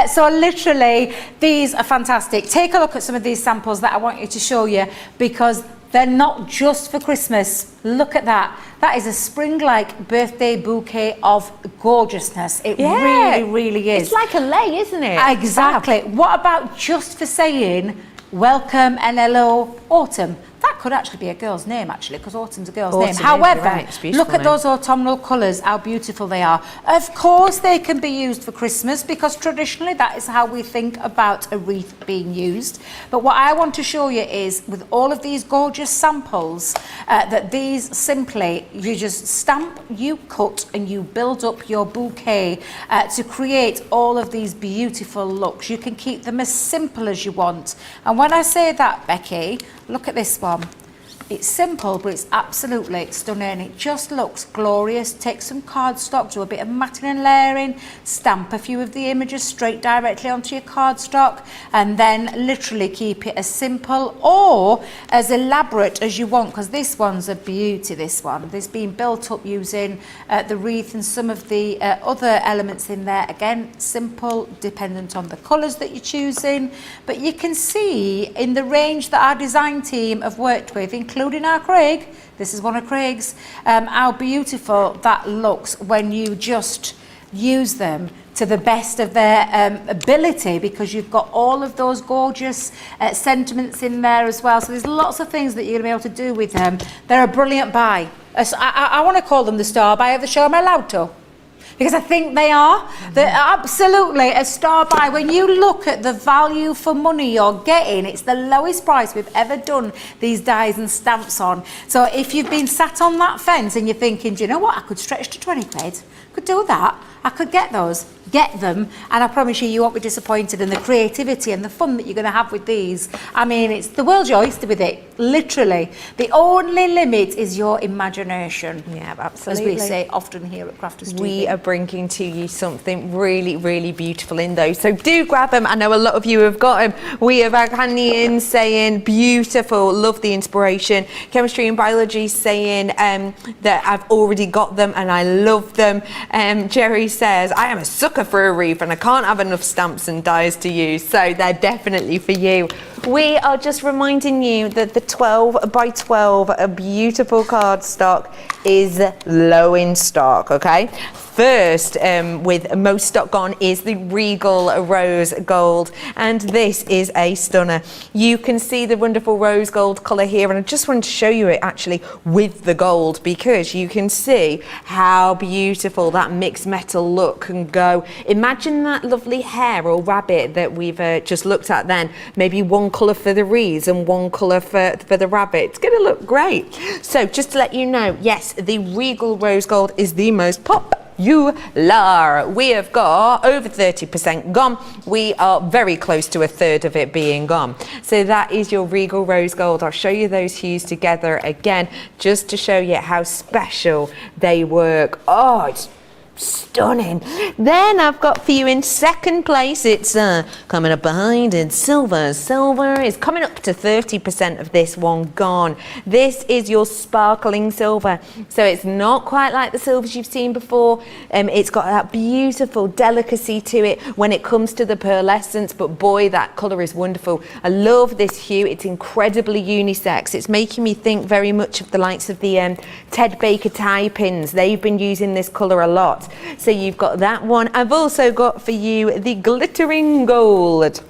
So literally, these are fantastic. Take a look at some of these samples that I want you to show you, because they're not just for Christmas. Look at that. That is a spring-like birthday bouquet of gorgeousness. It really is. It's like a lei, isn't it? Exactly. What about just for saying welcome and hello autumn? That could actually be a girl's name, actually, because autumn's a girl's name. However, look at those autumnal colours, how beautiful they are. Of course, they can be used for Christmas, because traditionally that is how we think about a wreath being used. But what I want to show you is, with all of these gorgeous samples, that these simply, you just stamp, you cut, and you build up your bouquet to create all of these beautiful looks. You can keep them as simple as you want. And when I say that, Becky, look at this one. It's simple, but it's absolutely stunning. It just looks glorious. Take some cardstock, do a bit of matting and layering, stamp a few of the images straight directly onto your cardstock, and then literally keep it as simple or as elaborate as you want, because this one's a beauty, this one. This being built up using the wreath and some of the other elements in there. Again, simple, dependent on the colours that you're choosing. But you can see in the range that our design team have worked with, including our Craig, this is one of Craig's, how beautiful that looks when you just use them to the best of their ability, because you've got all of those gorgeous sentiments in there as well. So there's lots of things that you're going to be able to do with them. They're a brilliant buy. I want to call them the star buy of the show. Am I allowed to? Because I think they are. They're absolutely a star buy. When you look at the value for money you're getting, it's the lowest price we've ever done these dies and stamps on. So if you've been sat on that fence and you're thinking, do you know what, I could stretch to 20 quid, could do that, I could get those, get them, and I promise you, you won't be disappointed. And the creativity and the fun that you're going to have with these, I mean, it's the world's your oyster with it, literally. The only limit is your imagination. Yeah, absolutely. As we say often here at Crafters TV. We are bringing to you something really, really beautiful in those. So do grab them. I know a lot of you have got them. We have Aghanyan saying, beautiful, love the inspiration. Chemistry and Biology saying that I've already got them and I love them. Jerry says, I am a sucker for a wreath and I can't have enough stamps and dies to use. So they're definitely for you. We are just reminding you that the 12 by 12 beautiful cardstock is low in stock, okay? First, with most stock gone, is the Regal Rose Gold, and this is a stunner. You can see the wonderful rose gold colour here, and I just wanted to show you it actually with the gold, because you can see how beautiful that mixed metal look can go. Imagine that lovely hare or rabbit that we've just looked at then, maybe one colour for the wreaths and one colour for the rabbit. It's going to look great. So just to let you know, yes, the Regal Rose Gold is the most popular. We have got over 30% gone. We are very close to a third of it being gone. So that is your Regal Rose Gold. I'll show you those hues together again, just to show you how special they work. Oh, it's stunning. Then I've got for you in second place, it's coming up behind, it's silver. Silver is coming up to 30% of this one gone. This is your sparkling silver. So it's not quite like the silvers you've seen before. It's got that beautiful delicacy to it when it comes to the pearlescence, but boy, that colour is wonderful. I love this hue. It's incredibly unisex. It's making me think very much of the likes of the Ted Baker tie pins. They've been using this colour a lot. So you've got that one. I've also got for you the glittering gold.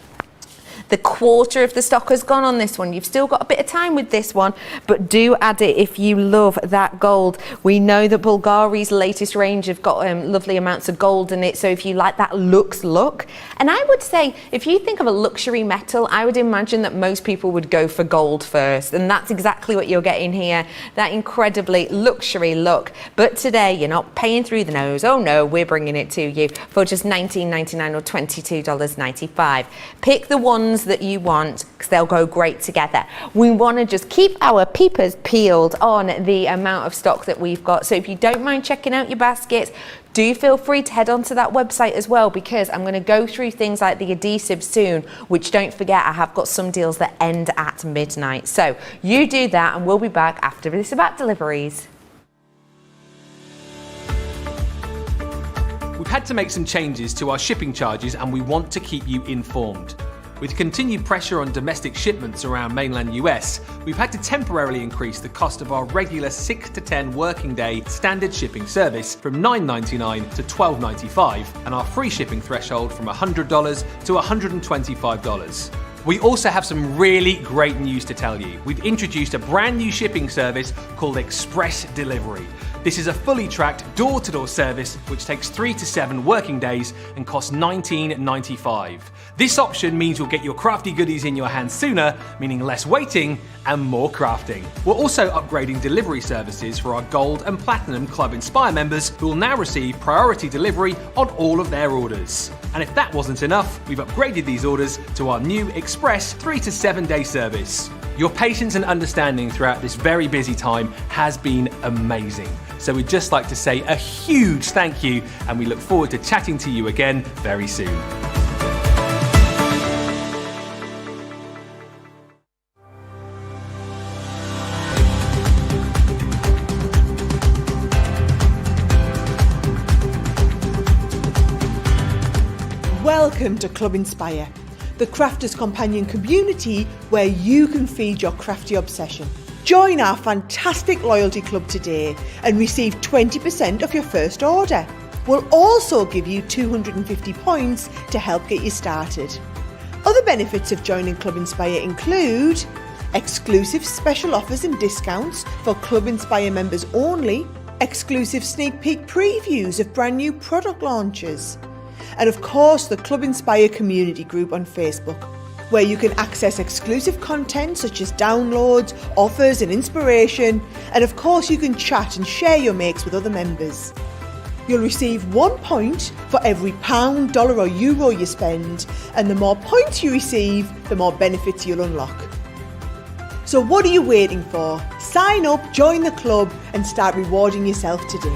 The quarter of the stock has gone on this one. You've still got a bit of time with this one, but do add it if you love that gold. We know that Bulgari's latest range have got lovely amounts of gold in it, so if you like that luxe look, and I would say if you think of a luxury metal, I would imagine that most people would go for gold first, and that's exactly what you're getting here, that incredibly luxury look. But today you're not paying through the nose. Oh no, we're bringing it to you for just $19.99 or $22.95. Pick the ones that you want, because they'll go great together. We want to just keep our peepers peeled on the amount of stock that we've got. So if you don't mind checking out your baskets, do feel free to head onto that website as well, because I'm going to go through things like the adhesive soon, which don't forget, I have got some deals that end at midnight. So you do that and we'll be back after this about deliveries. We've had to make some changes to our shipping charges and we want to keep you informed. With continued pressure on domestic shipments around mainland US, we've had to temporarily increase the cost of our regular 6 to 10 working day standard shipping service from $9.99 to $12.95 and our free shipping threshold from $100 to $125. We also have some really great news to tell you. We've introduced a brand new shipping service called Express Delivery. This is a fully tracked door-to-door service which takes 3 to 7 working days and costs $19.95. This option means you'll get your crafty goodies in your hands sooner, meaning less waiting and more crafting. We're also upgrading delivery services for our Gold and Platinum Club Inspire members, who will now receive priority delivery on all of their orders. And if that wasn't enough, we've upgraded these orders to our new Express 3 to 7 day service. Your patience and understanding throughout this very busy time has been amazing. So we'd just like to say a huge thank you, and we look forward to chatting to you again very soon. Welcome to Club Inspire, the crafters' companion community where you can feed your crafty obsession. Join our fantastic loyalty club today and receive 20% of your first order. We'll also give you 250 points to help get you started. Other benefits of joining Club Inspire include exclusive special offers and discounts for Club Inspire members only, exclusive sneak peek previews of brand new product launches, and of course the Club Inspire community group on Facebook, where you can access exclusive content such as downloads, offers and inspiration, and of course you can chat and share your makes with other members. You'll receive 1 point for every pound, dollar or euro you spend, and the more points you receive, the more benefits you'll unlock. So what are you waiting for? Sign up, join the club and start rewarding yourself today.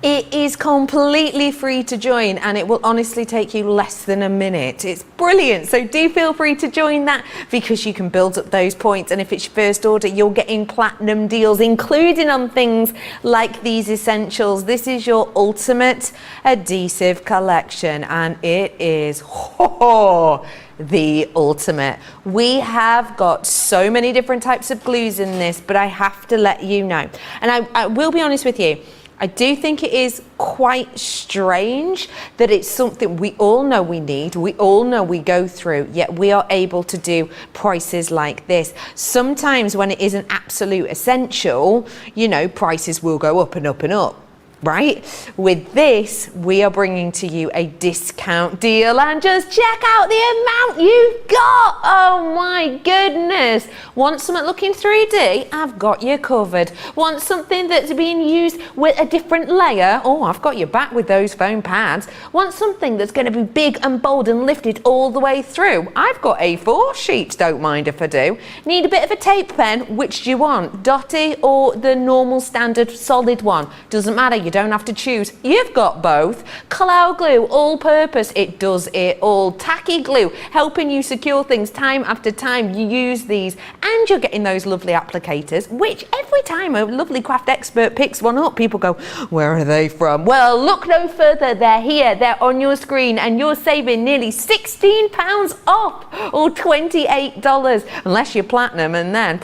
It is completely free to join and it will honestly take you less than a minute. It's brilliant. So do feel free to join that because you can build up those points, and if it's your first order, you're getting platinum deals, including on things like these essentials. This is your ultimate adhesive collection and it is the ultimate. We have got so many different types of glues in this, but I have to let you know, and I will be honest with you, I do think it is quite strange that it's something we all know we need, we all know we go through, yet we are able to do prices like this. Sometimes when it is an absolute essential, you know, prices will go up and up and up. Right? With this, we are bringing to you a discount deal, and just check out the amount you've got. Oh my goodness. Want something looking 3D? I've got you covered. Want something that's being used with a different layer? Oh, I've got your back with those foam pads. Want something that's going to be big and bold and lifted all the way through? I've got A4 sheets, don't mind if I do. Need a bit of a tape pen? Which do you want? Dotty or the normal standard solid one? Doesn't matter. You don't have to choose. You've got both. Cartload glue, all purpose, it does it all. Tacky glue, helping you secure things time after time you use these, and you're getting those lovely applicators, which every time a lovely craft expert picks one up, people go, where are they from? Well, look no further, they're here, they're on your screen, and you're saving nearly £16 off, or $28, unless you're platinum, and then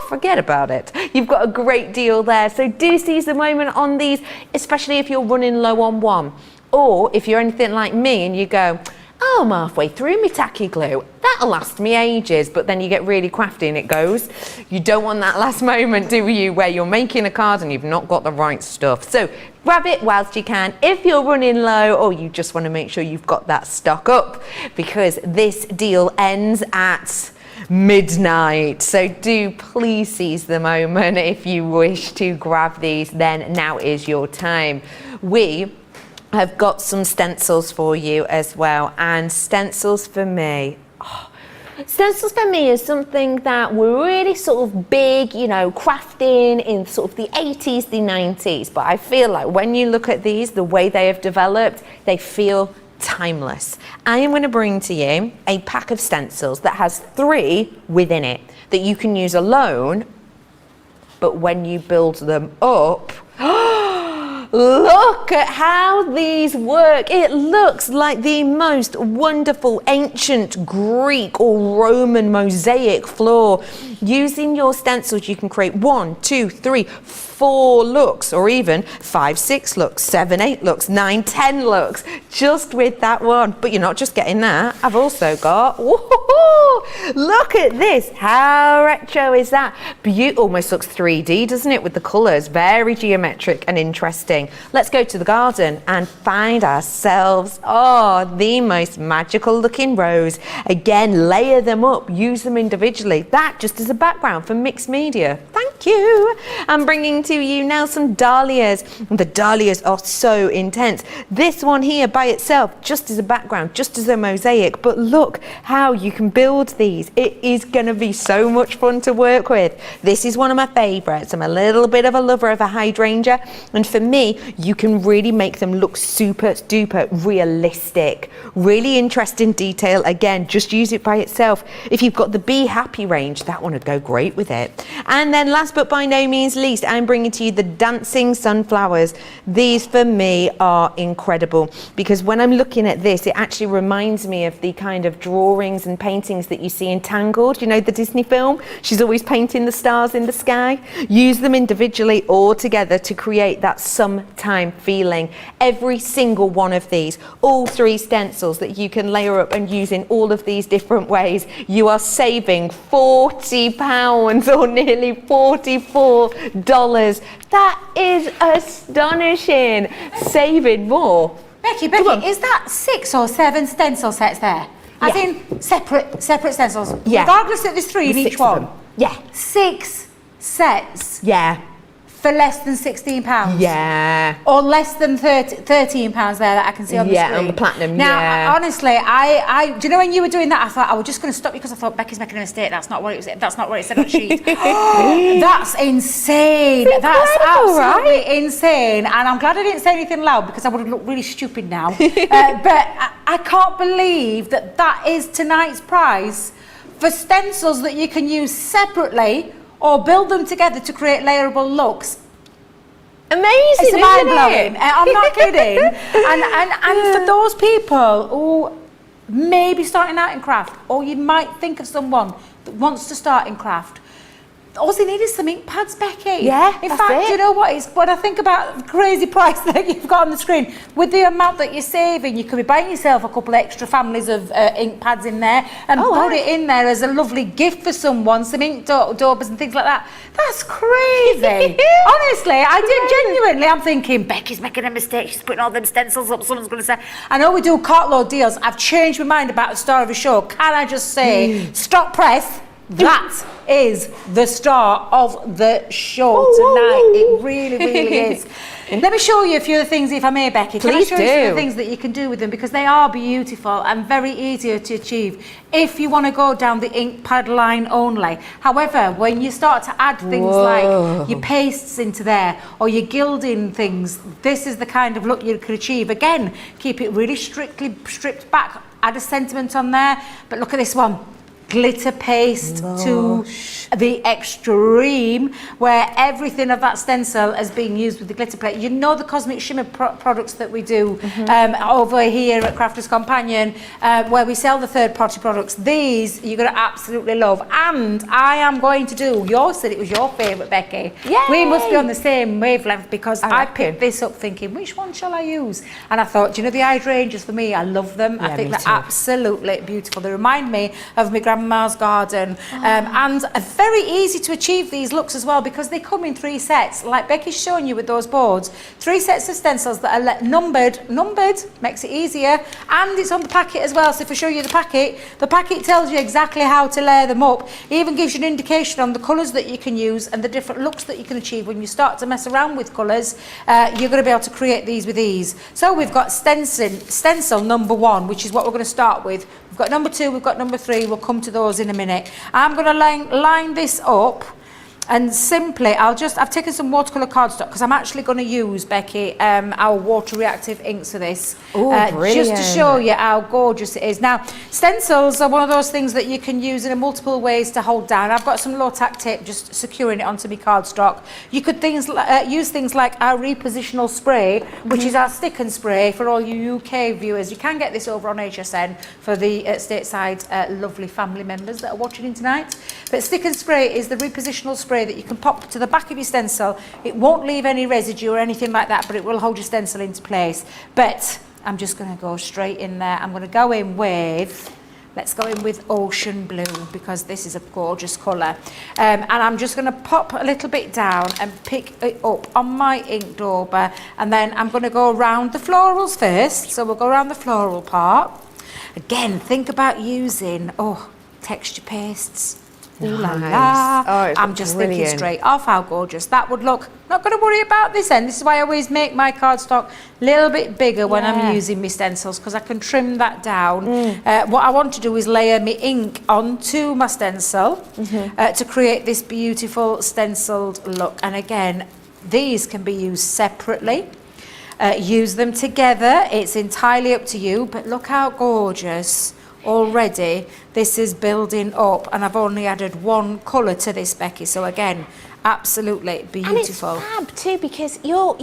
forget about it. You've got a great deal there, so do seize the moment on these, especially if you're running low on one, or if you're anything like me and you go, oh, I'm halfway through my tacky glue, that'll last me ages, but then you get really crafty and it goes. You don't want that last moment, do you, where you're making a card and you've not got the right stuff. So grab it whilst you can if you're running low, or you just want to make sure you've got that stock up, because this deal ends at midnight. So do please seize the moment. If you wish to grab these, then now is your time. We have got some stencils for you as well, and stencils for me, stencils for me is something that were really sort of big, you know, crafting in sort of the 80s, the 90s, but I feel like when you look at these, the way they have developed, they feel timeless. I am going to bring to you a pack of stencils that has 3 within it that you can use alone, but when you build them up, look at how these work. It looks like the most wonderful ancient Greek or Roman mosaic floor. Using your stencils, you can create 1, 2, 3, 4 looks, or even 5, 6 looks, 7, 8 looks, 9, 10 looks, just with that one. But you're not just getting that. I've also got, woohoo, look at this. How retro is that? Almost looks 3D, doesn't it, with the colours? Very geometric and interesting. Let's go to the garden and find ourselves, the most magical looking rose. Again, layer them up, use them individually. That just as a background for mixed media. Thank you. I'm bringing to you now some dahlias. The dahlias are so intense. This one here by itself, just as a background, just as a mosaic, but look how you can build these. It is going to be so much fun to work with. This is one of my favorites. I'm a little bit of a lover of a hydrangea, and for me, you can really make them look super duper realistic. Really interesting detail. Again, just use it by itself. If you've got the Be Happy range, that one would go great with it. And then last but by no means least, I'm bringing bringing to you the Dancing Sunflowers. These for me are incredible because when I'm looking at this, it actually reminds me of the kind of drawings and paintings that you see in Tangled, you know, the Disney film. She's always painting the stars in the sky. Use them individually or together to create that summertime feeling. Every single one of these, all 3 stencils that you can layer up and use in all of these different ways, you are saving £40 or nearly $44. That is astonishing. Saving more. Becky, is that 6 or 7 stencil sets there? As in separate stencils? Yeah. Regardless that there's 3 in each one? Yeah. 6 sets? Yeah. For less than £16? Yeah. Or less than £13 there that I can see on the screen? Yeah, on the platinum, now, honestly, I do you know when you were doing that, I thought I was just going to stop you because I thought Becky's making a mistake. That's not what it was. That's not what it said on the sheet. That's insane. That's absolutely insane. And I'm glad I didn't say anything loud because I would have looked really stupid now. But I can't believe that that is tonight's prize for stencils that you can use separately or build them together to create layerable looks. Amazing, it's mind-blowing. isn't it? I'm not kidding. And for those people who may be starting out in craft, or you might think of someone that wants to start in craft, all they need is some ink pads, Becky. Yeah, in fact, you know what? It's when I think about the crazy price that you've got on the screen, with the amount that you're saving, you could be buying yourself a couple of extra families of ink pads in there and put it in there as a lovely gift for someone, some ink daubers and things like that. That's crazy. Honestly, I did genuinely. I'm thinking, Becky's making a mistake. She's putting all them stencils up. Someone's going to say, I know we do Cartload deals. I've changed my mind about the star of the show. Can I just say, stop press? That is the star of the show tonight. It really, really is. Let me show you a few of the things, if I may, Becky. Can I show you some of the things that you can do with them, because they are beautiful and very easier to achieve if you want to go down the ink pad line only. However, when you start to add things like your pastes into there or your gilding things, this is the kind of look you could achieve. Again, keep it really strictly stripped back, add a sentiment on there, but look at this one. Glitter paste to the extreme, where everything of that stencil is being used with the glitter plate. You know the cosmic shimmer products that we do over here at Crafters Companion, where we sell the third-party products. These you're going to absolutely love. And I am going to do, yours said it was your favourite, Becky. Yay! We must be on the same wavelength, because I picked this up thinking, which one shall I use? And I thought, do you know the hydrangeas for me? I love them. I think they're absolutely beautiful. They remind me of my grandma's garden, and very easy to achieve these looks as well, because they come in 3 sets, like Becky's showing you with those boards. 3 sets of stencils that are numbered makes it easier, and it's on the packet as well. So if I show you the packet tells you exactly how to layer them up. It even gives you an indication on the colours that you can use and the different looks that you can achieve. When you start to mess around with colours, you're going to be able to create these with ease. So we've got stencil number 1, which is what we're going to start with. We've got number 2, we've got number 3, we'll come to those in a minute. I'm going to line this up, and simply I've taken some watercolour cardstock, because I'm actually going to use, Becky, our water reactive inks for this. Just to show you how gorgeous it is. Now, stencils are one of those things that you can use in multiple ways to hold down. I've got some low tack tape just securing it onto my cardstock. You could use things like our repositional spray, which is our stick and spray for all you UK viewers. You can get this over on HSN for the stateside lovely family members that are watching in tonight. But stick and spray is the repositional spray that you can pop to the back of your stencil. It won't leave any residue or anything like that, but it will hold your stencil into place. But I'm just going to go straight in there. I'm going to go in with, let's go in with ocean blue, because this is a gorgeous colour. And I'm just going to pop a little bit down and pick it up on my ink dauber, and then I'm going to go around the florals first. So we'll go around the floral part. Again, think about using texture pastes. Ooh la la. I'm just thinking straight off how gorgeous that would look. Not going to worry about this end. This is why I always make my cardstock a little bit bigger when I'm using my stencils, because I can trim that down. What I want to do is layer my ink onto my stencil to create this beautiful stenciled look. And again, these can be used separately. Use them together. It's entirely up to you, but look how gorgeous already this is building up, and I've only added one colour to this, Becky. So again, absolutely beautiful. And it's fab too, because you're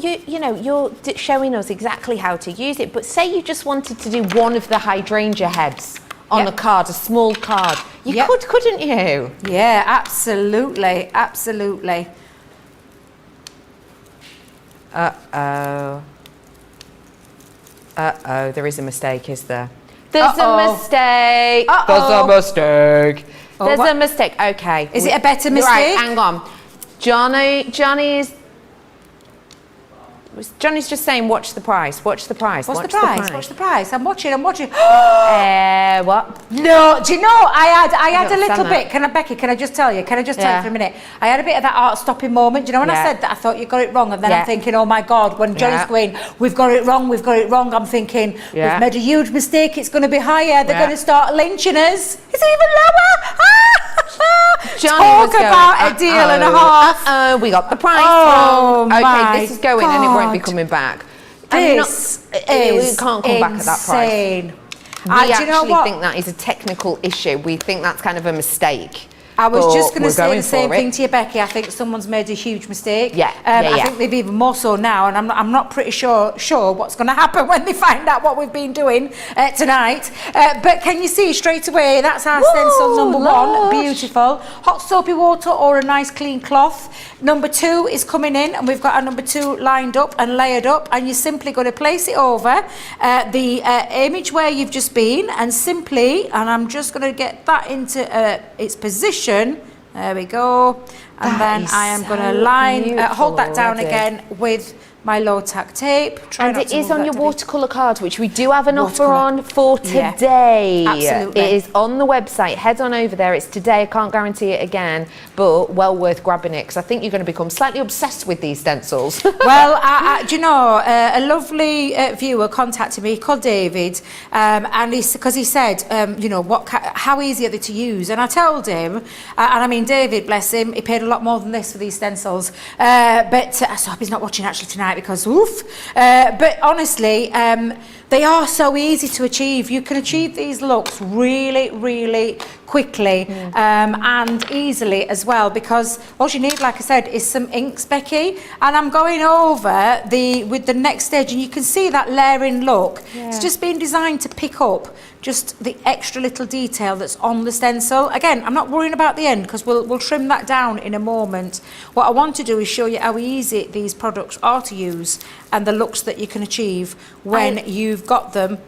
showing us exactly how to use it. But say you just wanted to do one of the hydrangea heads on a card, a small card. You couldn't you? Yeah, absolutely, absolutely. Uh-oh, there is a mistake, is there? There's a mistake. There's a mistake. There's a mistake. Okay. Is it a better mistake? Right, hang on. Johnny's just saying, watch the price, watch the price. What's the price? Watch the price. I'm watching. What? No, do you know, I had a little bit. Becky, can I just tell you? Can I just tell you for a minute? I had a bit of that art stopping moment. Do you know when I said that I thought you got it wrong, and then I'm thinking, oh my God, when Johnny's going, we've got it wrong, I'm thinking, we've made a huge mistake, it's going to be higher, they're going to start lynching us. It's even lower. Talk about a deal and a half. We got the price wrong. Okay, this is going and it won't be coming back. This we can't come back at that price. We actually think that is a technical issue. We think that's kind of a mistake. I was just going to say the same thing to you, Becky. I think someone's made a huge mistake. I think they've even more so now, and I'm not pretty sure what's going to happen when they find out what we've been doing tonight. But can you see straight away, that's our stencil number one. Beautiful. Hot soapy water or a nice clean cloth. Number two is coming in, and we've got our number two lined up and layered up, and you're simply going to place it over the image where you've just been, and simply, and I'm just going to get that into its position. There we go. And then I am going to hold that down again with my low tack tape. And it is on your watercolour card, which we do have an offer on for today. Absolutely. It is on the website. Head on over there. It's today. I can't guarantee it again, but well worth grabbing it, because I think you're going to become slightly obsessed with these stencils. Well, do you know, a lovely viewer contacted me called David, and because he said, how easy are they to use? And I told him, and I mean, David, bless him, he paid a lot more than this for these stencils. But I hope he's not watching actually tonight, because but honestly, they are so easy to achieve. You can achieve these looks really, really quickly and easily as well, because all you need, like I said, is some inks, Becky. And I'm going over with the next stage, and you can see that layering look. It's just been designed to pick up just the extra little detail that's on the stencil. Again, I'm not worrying about the end, because we'll trim that down in a moment. What I want to do is show you how easy these products are to use, and the looks that you can achieve when you've got them.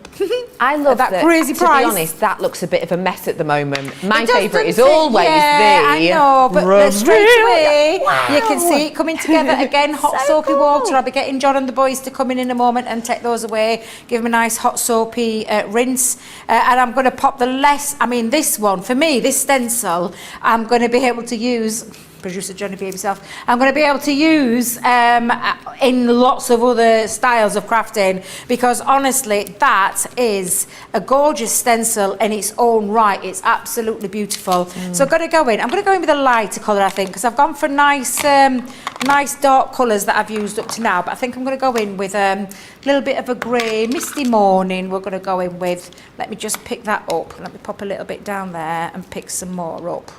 I love that crazy price. To be honest, that looks a bit of a mess at the moment. My favourite is always I know, but straight away you can see it coming together again. Hot soapy water. I'll be getting John and the boys to come in a moment and take those away. Give them a nice hot soapy rinse, and I'm going to pop this one for me, this stencil, I'm going to be able to use. Producer Johnny, behave yourself. I'm going to be able to use in lots of other styles of crafting, because honestly, that is a gorgeous stencil in its own right. It's absolutely beautiful. So I'm going to go in with a lighter colour, I think, because I've gone for nice dark colours that I've used up to now, but I think I'm going to go in with a little bit of a grey, misty morning. We're going to go in with, let me just pick that up. Let me pop a little bit down there and pick some more up.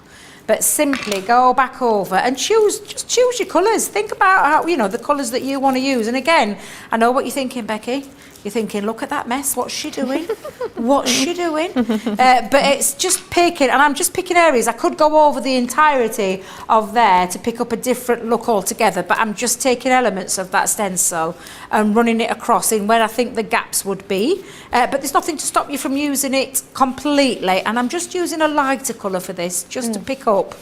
But simply go back over and just choose your colours. Think about how, the colours that you want to use. And again, I know what you're thinking, Becky. You're thinking, look at that mess. What's she doing? What's she doing? But it's just picking, and I'm just picking areas. I could go over the entirety of there to pick up a different look altogether, but I'm just taking elements of that stencil and running it across in where I think the gaps would be. But there's nothing to stop you from using it completely. And I'm just using a lighter colour for this, just to pick up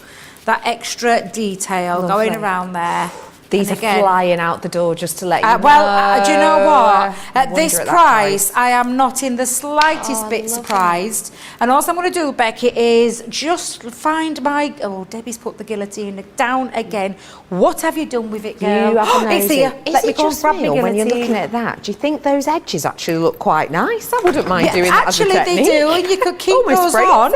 that extra detail going around there. These are flying out the door, just to let you know. Well, do you know what? At this price, I am not in the slightest bit surprised. And all I'm going to do, Becky, is just find my... Oh, Debbie's put the guillotine down again. What have you done with it, girl? You have a It's here. Let me go and grab my guillotine. When you're looking at that, do you think those edges actually look quite nice? I wouldn't mind doing that as a technique. Actually, they do, and you could keep those on.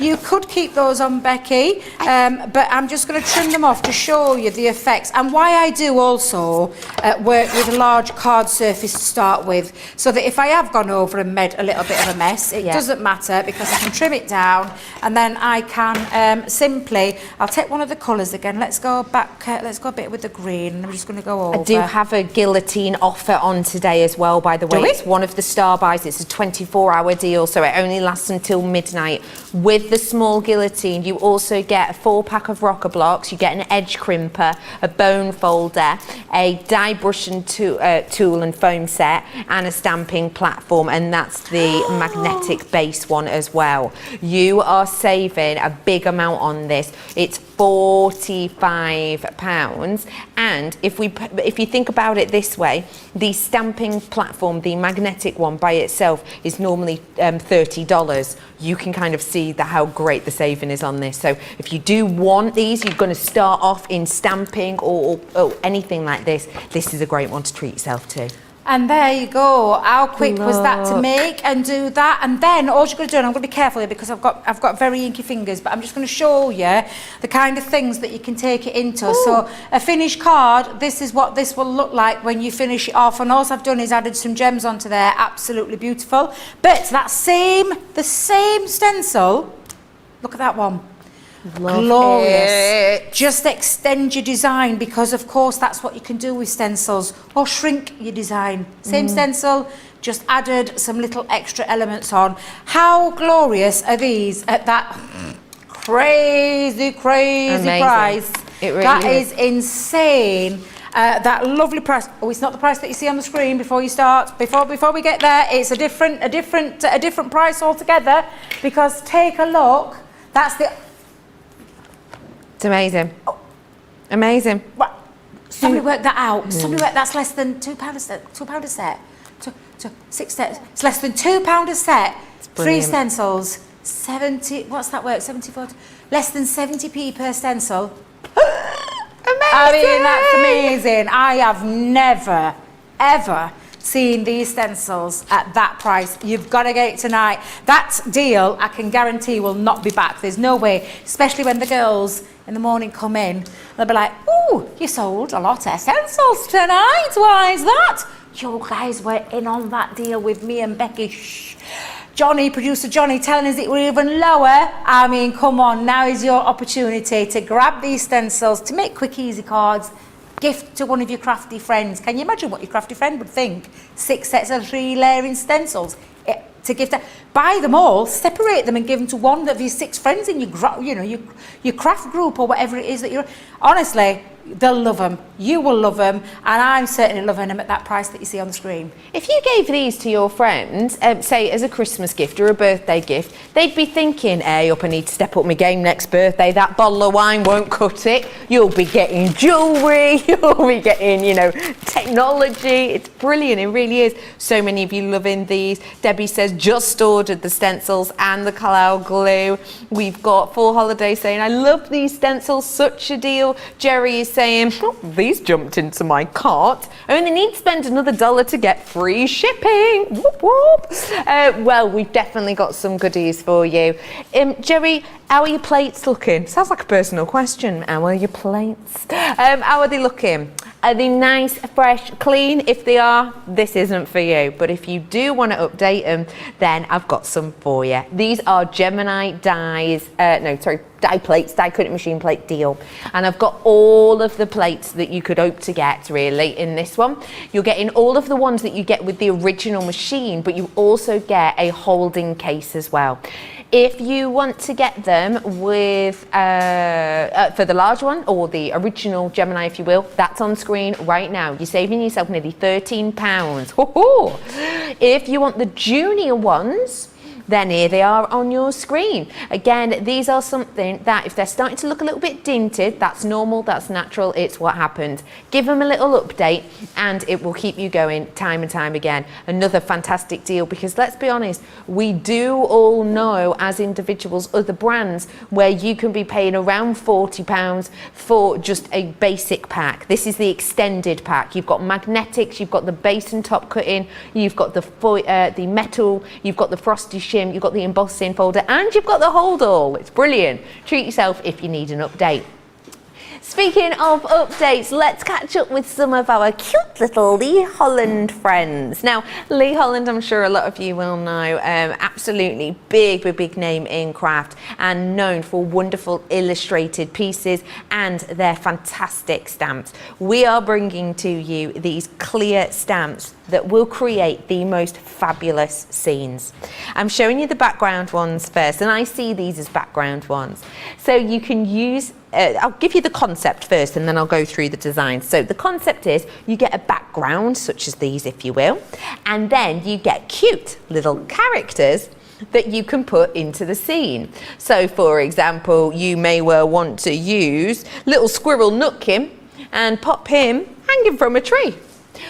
You could keep those on, Becky, but I'm just going to trim them off to show you the effects and why I do also work with a large card surface to start with, so that if I have gone over and made a little bit of a mess, it doesn't matter, because I can trim it down, and then I can simply, I'll take one of the colours again. Let's go back, let's go a bit with the green, and I'm just going to go over. I do have a guillotine offer on today as well, by the way. Do we? It's one of the star buys. It's a 24-hour deal, so it only lasts until midnight. With the small guillotine, you also get a 4-pack of rocker blocks, you get an edge crimper, a bone folder, a die brush and tool and foam set, and a stamping platform, and that's the magnetic base one as well. You are saving a big amount on this. It's £45, and if you think about it this way, the stamping platform, the magnetic one by itself, is normally $30. You can kind of see how great the saving is on this. So if you do want these, you're going to start off in stamping or anything like this, this is a great one to treat yourself to. And there you go. How quick was that to make and do that? And then all you're going to do, and I'm going to be careful here because I've got very inky fingers, but I'm just going to show you the kind of things that you can take it into. Ooh. So a finished card, this is what this will look like when you finish it off. And all I've done is added some gems onto there. Absolutely beautiful. But the same stencil, look at that one. Love glorious. it. Just extend your design, because of course that's what you can do with stencils, or shrink your design. Same stencil, just added some little extra elements on. How glorious are these at that crazy Amazing. price? It really that is. is insane. That lovely price. Oh, it's not the price that you see on the screen before you start. Before we get there, it's a different price altogether. Because take a look. That's the. It's amazing. Amazing. What? Somebody worked that out. Somebody worked that's less than £2 a set. £2 a set. 6 sets. It's less than £2 a set. 3 stencils. 70. What's that work? 74. Less than 70p per stencil. Amazing. I mean, that's amazing. I have never, ever seen these stencils at that price. You've got to get it tonight. That deal, I can guarantee, will not be back. There's no way, especially when the girls in the morning come in. They'll be like, ooh, you sold a lot of stencils tonight. Why is that? You guys were in on that deal with me and Becky. Shh. Johnny, producer Johnny, telling us it were even lower. I mean, come on, now is your opportunity to grab these stencils, to make quick, easy cards, gift to one of your crafty friends. Can you imagine what your crafty friend would think? 6 sets of 3 layering stencils to give them. Buy them all, separate them, and give them to one of your 6 friends in your craft group or whatever it is that you're. Honestly, they'll love them. You will love them, and I'm certainly loving them at that price that you see on the screen. If you gave these to your friends, say as a Christmas gift or a birthday gift, they'd be thinking, hey, I need to step up my game next birthday. That bottle of wine won't cut it. You'll be getting jewellery. You'll be getting, technology. It's brilliant. It really is. So many of you loving these. Debbie says, just ordered the stencils and the Cartload glue. We've got Full Holiday saying, I love these stencils. Such a deal. Jerry is saying, these jumped into my cart. I only need to spend another $1 to get free shipping. Whoop, whoop. Well, we've definitely got some goodies for you. Jerry, how are your plates looking? Sounds like a personal question. How are your plates? How are they looking? Are they nice, fresh, clean? If they are, this isn't for you. But if you do want to update them, then I've got some for you. These are Gemini die plates, die cutting machine plate deal. And I've got all of the plates that you could hope to get, really, in this one. You're getting all of the ones that you get with the original machine, but you also get a holding case as well. If you want to get them with, for the large one, or the original Gemini, if you will, that's on screen right now. You're saving yourself nearly £13. Ho-ho! If you want the junior ones, then here they are on your screen. Again, these are something that if they're starting to look a little bit dinted, that's normal, that's natural, it's what happened. Give them a little update and it will keep you going time and time again. Another fantastic deal, because let's be honest, we do all know as individuals other brands where you can be paying around £40 for just a basic pack. This is the extended pack. You've got magnetics, you've got the base and top cutting, you've got the metal, you've got the frosty shim, you've got the embossing folder, and you've got the hold all. It's brilliant. Treat yourself if you need an update. Speaking of updates, let's catch up with some of our cute little Lee Holland friends. Now, Lee Holland, I'm sure a lot of you will know, absolutely big name in craft and known for wonderful illustrated pieces and their fantastic stamps. We are bringing to you these clear stamps that will create the most fabulous scenes. I'm showing you the background ones first, and I see these as background ones. So you can use I'll give you the concept first and then I'll go through the design. So the concept is you get a background, such as these if you will, and then you get cute little characters that you can put into the scene. So for example, you may well want to use little squirrel Nutkin and pop him hanging from a tree.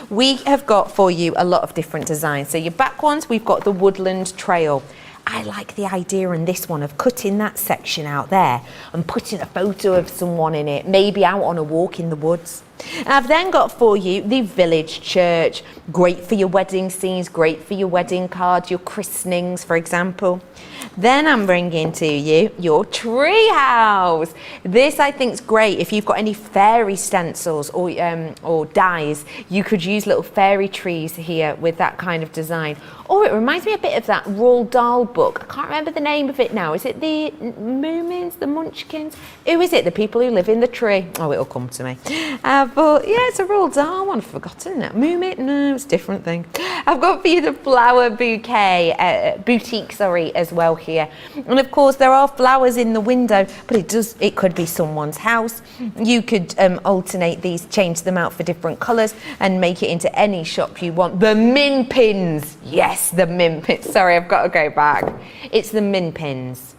We have got for you a lot of different designs. So your back ones, we've got the Woodland Trail. I like the idea in this one of cutting that section out there and putting a photo of someone in it, maybe out on a walk in the woods. I've then got for you the village church. Great for your wedding scenes, great for your wedding cards, your christenings, for example. Then I'm bringing to you your tree house. This I think is great if you've got any fairy stencils or dies. You could use little fairy trees here with that kind of design. Or it reminds me a bit of that Roald Dahl book. I can't remember the name of it now. Is it the Moomins, the Munchkins? Who is it? The people who live in the tree. Oh, it'll come to me. But yeah, it's a Roald Dahl one. I've forgotten it. Moomin? No, it's a different thing. I've got for you the flower boutique, as well here. And of course, there are flowers in the window, but it could be someone's house. You could alternate these, change them out for different colours and make it into any shop you want. The min pins. Yes, the min pins. Sorry, I've got to go back. It's the min pins.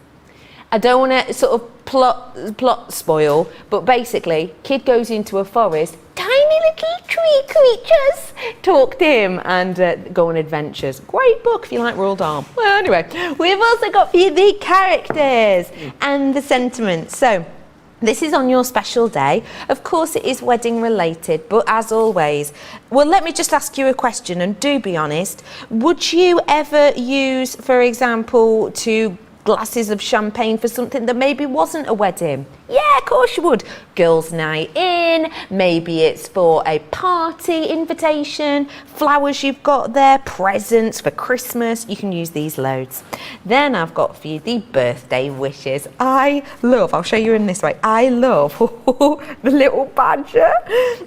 I don't want to sort of plot spoil, but basically, kid goes into a forest, tiny little tree creatures talk to him and go on adventures. Great book if you like Roald Dahl. Well, anyway, we've also got for you the characters and the sentiments. So, this is on your special day. Of course, it is wedding related, but as always, well, let me just ask you a question, and do be honest. Would you ever use, for example, 2 glasses of champagne for something that maybe wasn't a wedding? Yeah, of course you would. Girls' night in, maybe it's for a party invitation, flowers you've got there, presents for Christmas. You can use these loads. Then I've got for you the birthday wishes. I'll show you in this way. I love the little badger.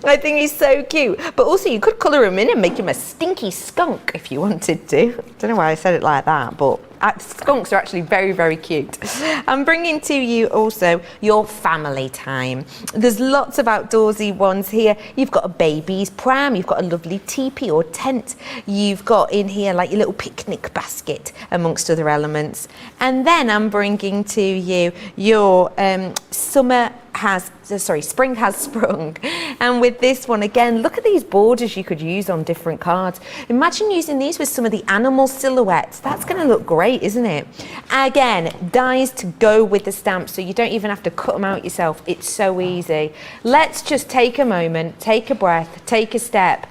I think he's so cute. But also you could colour him in and make him a stinky skunk if you wanted to. I don't know why I said it like that, but skunks are actually very cute. I'm bringing to you also your family time. There's lots of outdoorsy ones here. You've got a baby's pram, you've got a lovely teepee or tent, you've got in here like your little picnic basket amongst other elements. And then I'm bringing to you your spring has sprung. And with this one again, look at these borders you could use on different cards. Imagine using these with some of the animal silhouettes. That's going to look great, isn't it? Again, dies to go with the stamps, so you don't even have to cut them out yourself. It's so easy. Let's just take a moment, take a breath, take a step,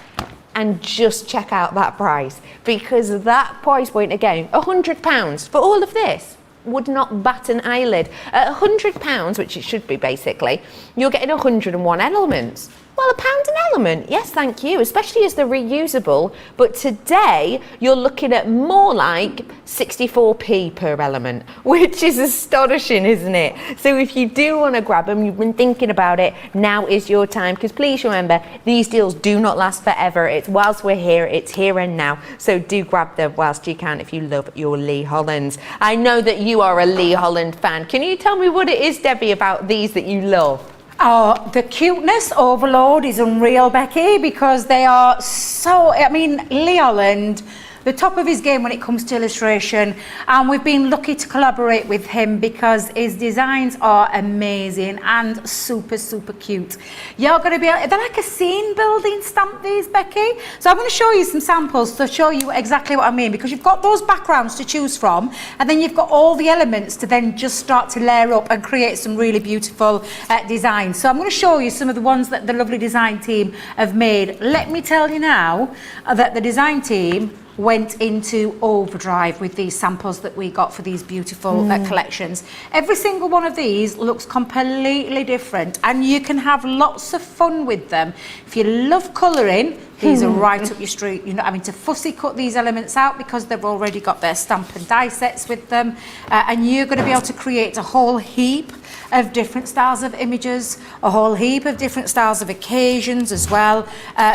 and just check out that price, because that price point again, £100 for all of this would not bat an eyelid. At £100, which it should be basically, you're getting 101 elements. Well, £1 an element, yes thank you, especially as they're reusable, but today you're looking at more like 64p per element, which is astonishing, isn't it? So if you do want to grab them, you've been thinking about it, now is your time, because please remember, these deals do not last forever. It's whilst we're here, it's here and now, so do grab them whilst you can if you love your Lee Hollands. I know that you are a Lee Holland fan. Can you tell me what it is, Debbie, about these that you love? Oh, the cuteness overload is unreal, Becky, because they are so, Lee Holland, the top of his game when it comes to illustration, and we've been lucky to collaborate with him because his designs are amazing and super cute. You're going to be, they're like a scene building stamp, these, Becky. So I'm going to show you some samples to show you exactly what I mean, because you've got those backgrounds to choose from, and then you've got all the elements to then just start to layer up and create some really beautiful designs. So I'm going to show you some of the ones that the lovely design team have made. Let me tell you now that the design team went into overdrive with these samples that we got for these beautiful collections. Every single one of these looks completely different, and you can have lots of fun with them. If you love colouring, these are right up your street. You're not having to fussy cut these elements out because they've already got their stamp and die sets with them, and you're going to be able to create a whole heap of different styles of images, a whole heap of different styles of occasions as well,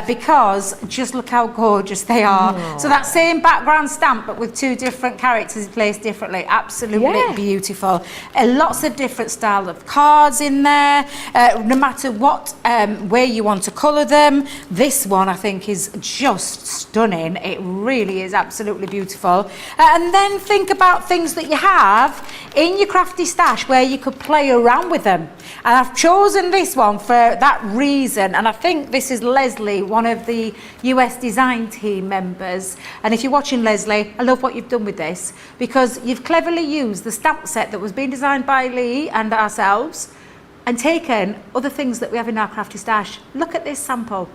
because just look how gorgeous they are. So that same background stamp but with two different characters placed differently, absolutely beautiful. Lots of different styles of cards in there, no matter what way you want to colour them. This one I think is just stunning. It really is absolutely beautiful. And then think about things that you have in your crafty stash where you could play around with them, and I've chosen this one for that reason. And I think this is Leslie, one of the US design team members, and if you're watching, Leslie, I love what you've done with this, because you've cleverly used the stamp set that was being designed by Lee and ourselves and taken other things that we have in our crafty stash. Look at this sample.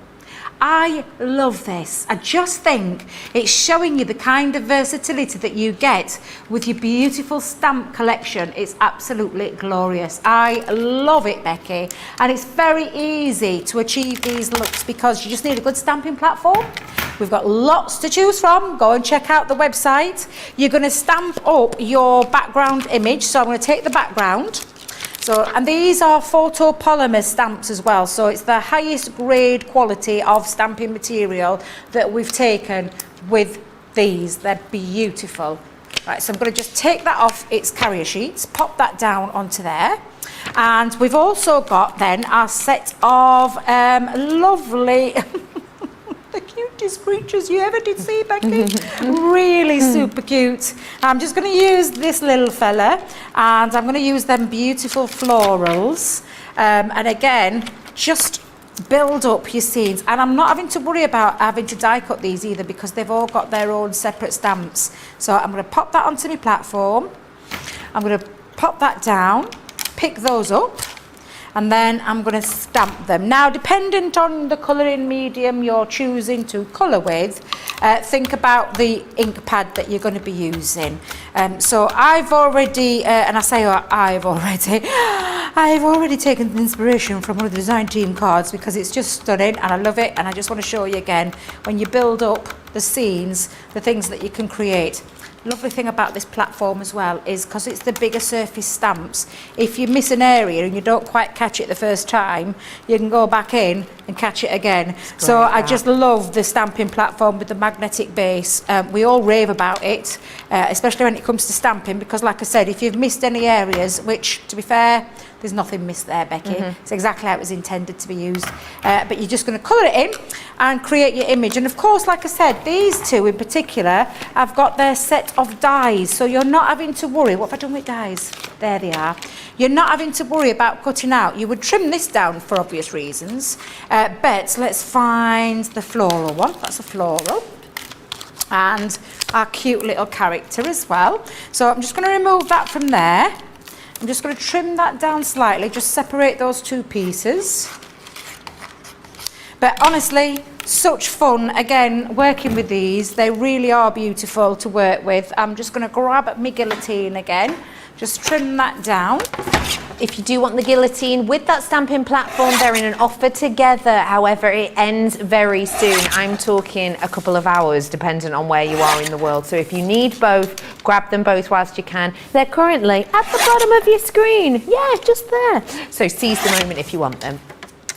I love this. I just think it's showing you the kind of versatility that you get with your beautiful stamp collection. It's absolutely glorious. I love it, Becky. And it's very easy to achieve these looks because you just need a good stamping platform. We've got lots to choose from. Go and check out the website. You're going to stamp up your background image. So I'm going to take the background. So, and these are photopolymer stamps as well, so it's the highest grade quality of stamping material that we've taken with these. They're beautiful. Right, so I'm going to just take that off its carrier sheets, pop that down onto there, and we've also got then our set of lovely the cutest creatures you ever did see, Becky. Really super cute. I'm just going to use this little fella, and I'm going to use them beautiful florals, and again just build up your scenes. And I'm not having to worry about having to die cut these either because they've all got their own separate stamps. So I'm going to pop that onto my platform. I'm going to pop that down, pick those up, and then I'm going to stamp them. Now, dependent on the colouring medium you're choosing to colour with, think about the ink pad that you're going to be using. So I've already, and I say I've already taken inspiration from one of the design team cards because it's just stunning and I love it, and I just want to show you again, when you build up the scenes, the things that you can create. Lovely thing about this platform as well is because it's the bigger surface stamps, if you miss an area and you don't quite catch it the first time, you can go back in and catch it again. So I just love the stamping platform with the magnetic base. We all rave about it, especially when it comes to stamping, because like I said, if you've missed any areas, which to be fair, there's nothing missed there, Becky. It's exactly how it was intended to be used. But you're just going to colour it in and create your image. And of course, like I said, these two in particular have got their set of dies. So you're not having to worry. What have I done with dies? There they are. You're not having to worry about cutting out. You would trim this down for obvious reasons. But let's find the floral one. That's a floral. And our cute little character as well. So I'm just going to remove that from there. I'm just going to trim that down slightly, just separate those two pieces. But honestly, such fun, again, working with these. They really are beautiful to work with. I'm just going to grab my guillotine again, just trim that down. If you do want the guillotine with that stamping platform, they're in an offer together. However, it ends very soon. I'm talking a couple of hours, depending on where you are in the world. So if you need both, grab them both whilst you can. They're currently at the bottom of your screen. Yeah, just there. So seize the moment if you want them.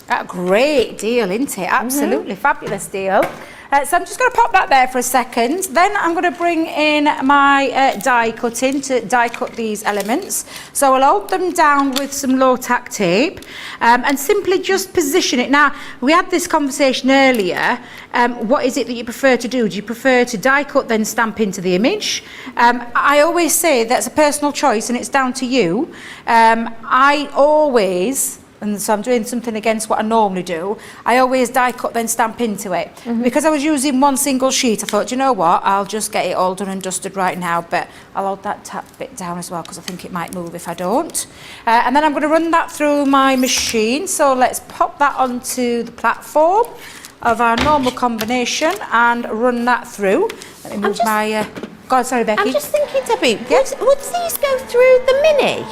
A great deal, isn't it? Absolutely fabulous deal. So I'm just going to pop that there for a second. Then I'm going to bring in my die cutting to die cut these elements. So I'll hold them down with some low tack tape and simply just position it. Now, we had this conversation earlier. What is it that you prefer to do? Do you prefer to die cut then stamp into the image? I always say that's a personal choice and it's down to you. I always... and so I'm doing something against what I normally do. I always die cut then stamp into it. Because I was using one single sheet, I thought, you know what, I'll just get it all done and dusted right now, but I'll hold that tap bit down as well because I think it might move if I don't. And then I'm going to run that through my machine. So let's pop that onto the platform. of our normal combination and run that through. Let me move my... Go on, sorry, Becky. I'm just thinking, Debbie, Yes? would these go through the mini?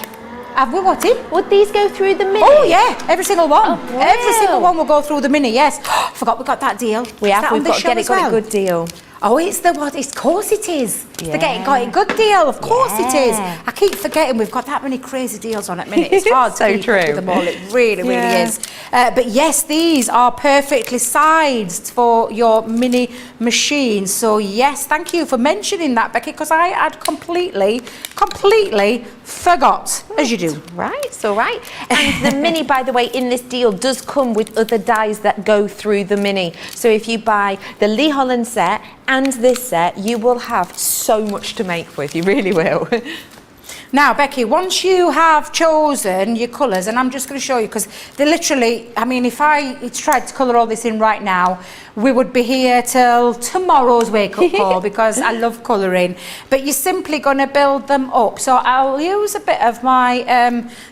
Have we what in? Would these go through the mini? Oh yeah, every single one. Oh, wow. Every single one will go through the mini, yes. Forgot we got that deal. We have, Is that on we've this got to show get it, as got well? a good deal. Oh, it's the what? Of course it is. It's the Yeah. got it good deal. Of course it is. Yeah. I keep forgetting we've got that many crazy deals on at minute. It's hard So to keep up true. with them all. It really Yeah. is. But yes, these are perfectly sized for your mini machine. So yes, thank you for mentioning that, Becky, because I had completely forgot, as you do. Right, it's all right. And the mini, by the way, in this deal does come with other dies that go through the mini. So if you buy the Lee Holland set and this set, you will have so much to make with. You really will. Now, Becky, once you have chosen your colours, and I'm just going to show you, because they literally, I mean, if I tried to colour all this in right now, we would be here till tomorrow's wake-up call, because I love colouring. But you're simply going to build them up. So I'll use a bit of my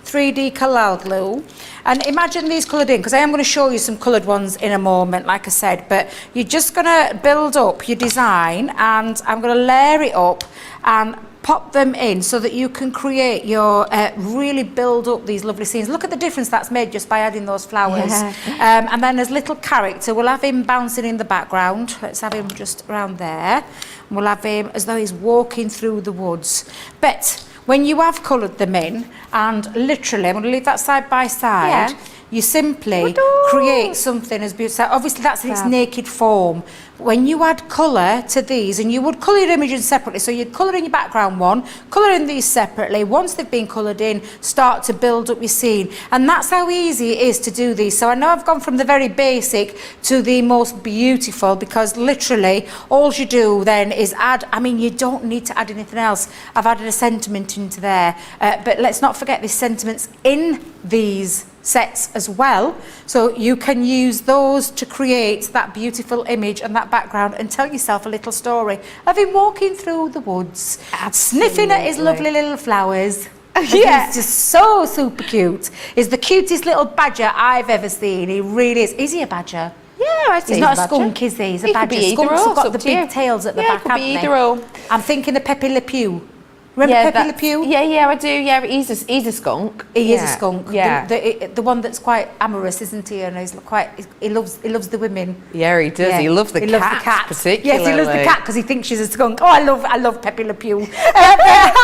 3D Cartload glue. And imagine these coloured in, because I am going to show you some coloured ones in a moment, like I said. But you're just going to build up your design, and I'm going to layer it up and pop them in so that you can create your, really build up these lovely scenes. Look at the difference that's made just by adding those flowers. Yeah. And then as little character, we'll have him bouncing in the background. Let's have him just around there. We'll have him as though he's walking through the woods. But when you have coloured them in, and literally, I'm going to leave that side by side, Yeah. you simply create something as beautiful. Obviously, that's in its naked form. When you add colour to these, and you would colour your images separately, so you'd colour in your background one, colour in these separately. Once they've been coloured in, start to build up your scene. And that's how easy it is to do these. So I know I've gone from the very basic to the most beautiful, because literally all you do then is add, I mean, you don't need to add anything else. I've added a sentiment into there. But let's not forget the sentiments in these sets as well, so you can use those to create that beautiful image and that background and tell yourself a little story of him walking through the woods, sniffing at his lovely little flowers. Yeah, he's just so super cute. He's the cutest little badger I've ever seen. He really is. Is he a badger? Yeah, I'd say He's not a skunk, is he? He's a badger. Skunks have got the big tails at the back, haven't they? Either or. I'm thinking of Pepe Le Pew. Remember Pepe Le Pew? Yeah, I do. Yeah, he's a skunk. He is a skunk. Yeah. The one that's quite amorous, isn't he? And he's quite. He loves the women. Yeah, he does. Yeah. He loves the cat, particularly. Yes, he loves the cat because he thinks she's a skunk. Oh, I love Pepe Le Pew.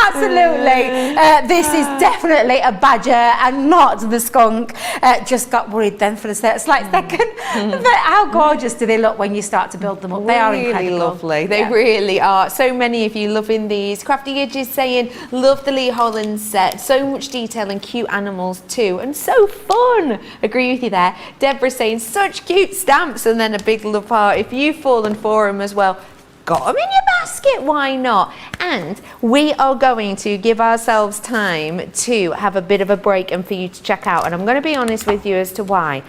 Absolutely. This is definitely a badger and not the skunk. Just got worried then for a slight second. But how gorgeous do they look when you start to build them up? They are incredible. Really lovely. They really are. So many of you loving these. Crafty Edges saying, love the Lee Holland set. So much detail and cute animals too. And so fun. Agree with you there. Deborah saying, such cute stamps. And then a big love heart. If you've fallen for them as well, got them in your basket, why not? And we are going to give ourselves time to have a bit of a break and for you to check out. And I'm going to be honest with you as to why.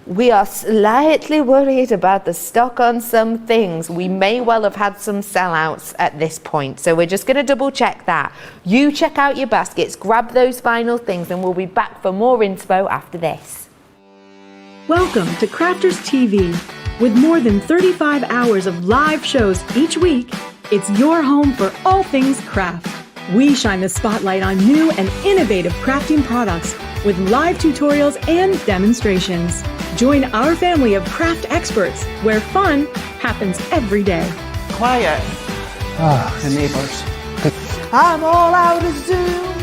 We are slightly worried about the stock on some things. We may well have had some sellouts at this point. So we're just going to double check that. You check out your baskets, grab those final things, and we'll be back for more info after this. Welcome to Crafters TV. With more than 35 hours of live shows each week, it's your home for all things craft. We shine the spotlight on new and innovative crafting products with live tutorials and demonstrations. Join our family of craft experts where fun happens every day. Quiet. The neighbours. I'm all out of Zoom.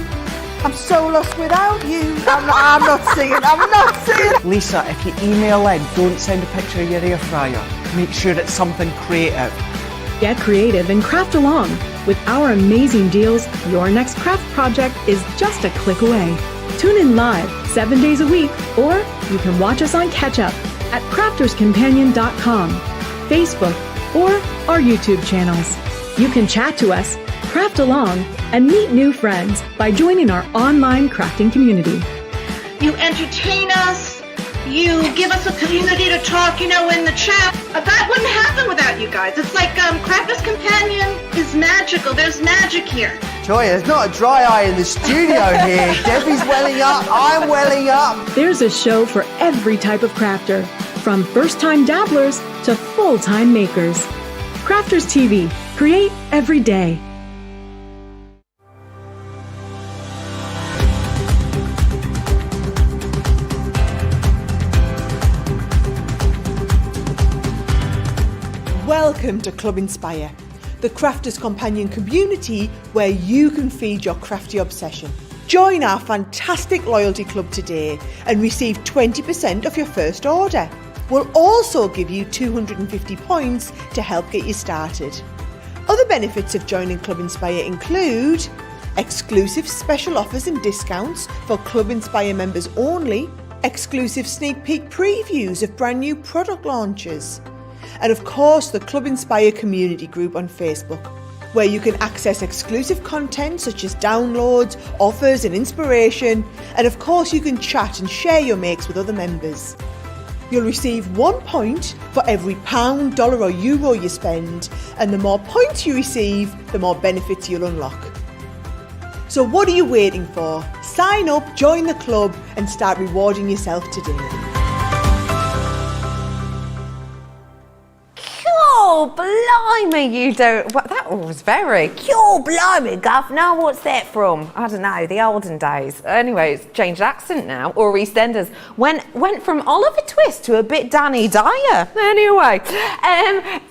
I'm so lost without you. I'm not singing. Lisa, if you email in, don't send a picture of your air fryer. Make sure it's something creative. Get creative and craft along. With our amazing deals, your next craft project is just a click away. Tune in live 7 days a week, or you can watch us on Catch Up at crafterscompanion.com, Facebook, or our YouTube channels. You can chat to us, craft along, and meet new friends by joining our online crafting community. You entertain us, you give us a community to talk, in the chat. That wouldn't happen without you guys. It's like Crafters Companion is magical. There's magic here. Joy, there's not a dry eye in the studio here. Debbie's welling up, I'm welling up. There's a show for every type of crafter. from first-time dabblers to full-time makers. Crafters TV. Create every day. Welcome to Club Inspire, the crafters companion community where you can feed your crafty obsession. Join our fantastic loyalty club today and receive 20% off your first order. We'll also give you 250 points to help get you started. Other benefits of joining Club Inspire include exclusive special offers and discounts for Club Inspire members only, exclusive sneak peek previews of brand new product launches, and of course the Club Inspire community group on Facebook, where you can access exclusive content such as downloads, offers and inspiration, and of course you can chat and share your makes with other members. You'll receive 1 point for every £1, dollar or euro you spend, and the more points you receive, the more benefits you'll unlock. So what are you waiting for? Sign up, join the club and start rewarding yourself today. Oh, blimey, you don't... Well, that was very... Oh, blimey, governor, what's that from? I don't know, the olden days. Anyway, it's changed accent now. Or EastEnders. Went from Oliver Twist to a bit Danny Dyer. Anyway,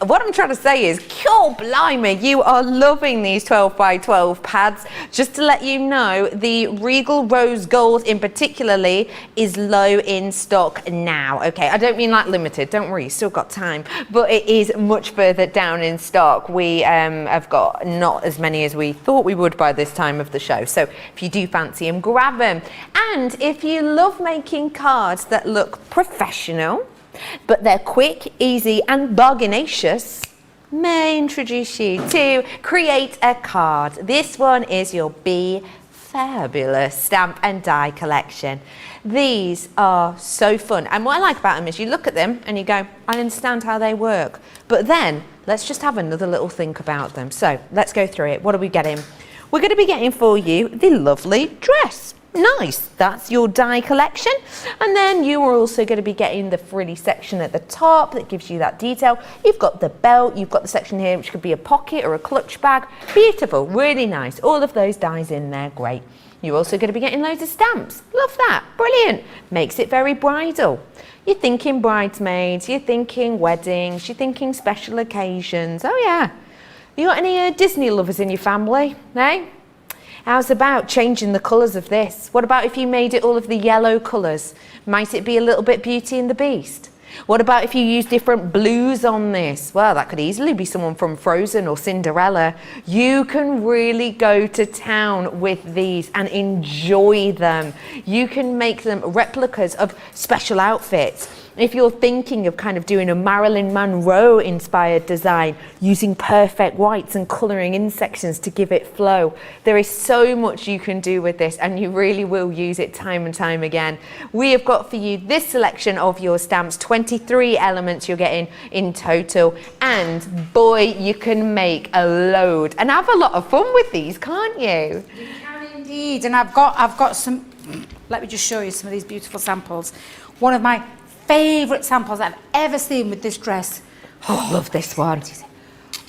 what I'm trying to say is, oh, blimey, you are loving these 12 by 12 pads. Just to let you know, the Regal Rose Gold in particularly is low in stock now. Okay, I don't mean like limited, don't worry, you still got time. But it is much further down in stock. We have got not as many as we thought we would by this time of the show. So if you do fancy them, grab them. And if you love making cards that look professional, but they're quick, easy and bargainacious, may I introduce you to Create a Card. This one is your Be Fabulous stamp and die collection. These are so fun, and what I like about them is you look at them and you go, I understand how they work, but then let's just have another little think about them. So let's go through it. What are we getting? We're going to be getting for you the lovely dress. Nice, that's your die collection. And then you are also going to be getting the frilly section at the top that gives you that detail. You've got the belt, you've got the section here which could be a pocket or a clutch bag. Beautiful, really nice. All of those dies in there, great. You're also going to be getting loads of stamps. Love that, brilliant. Makes it very bridal. You're thinking bridesmaids, you're thinking weddings, you're thinking special occasions. Oh yeah. You got any Disney lovers in your family, eh? How's about changing the colours of this? What about if you made it all of the yellow colours? Might it be a little bit Beauty and the Beast? What about if you use different blues on this? Well, that could easily be someone from Frozen or Cinderella. You can really go to town with these and enjoy them. You can make them replicas of special outfits. If you're thinking of kind of doing a Marilyn Monroe inspired design, using perfect whites and colouring in sections to give it flow, there is so much you can do with this and you really will use it time and time again. We have got for you this selection of your stamps, 23 elements you're getting in total, and boy, you can make a load and have a lot of fun with these, can't you? You can indeed, and I've got some, let me just show you some of these beautiful samples. One of my favourite samples I've ever seen with this dress. Oh, I love this one.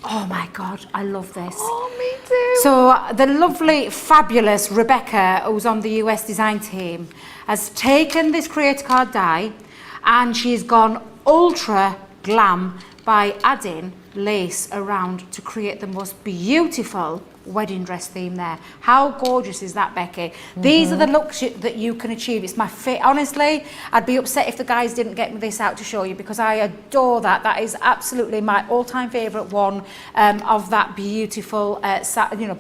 Oh my God, I love this. Oh, me too. So the lovely, fabulous Rebecca, who's on the US design team, has taken this Create a Card die and she's gone ultra glam by adding lace around to create the most beautiful wedding dress theme there. How gorgeous is that, Becky? These are the looks that you can achieve. It's my honestly, I'd be upset if the guys didn't get me this out to show you because I adore that. That is absolutely my all-time favourite one of that beautiful,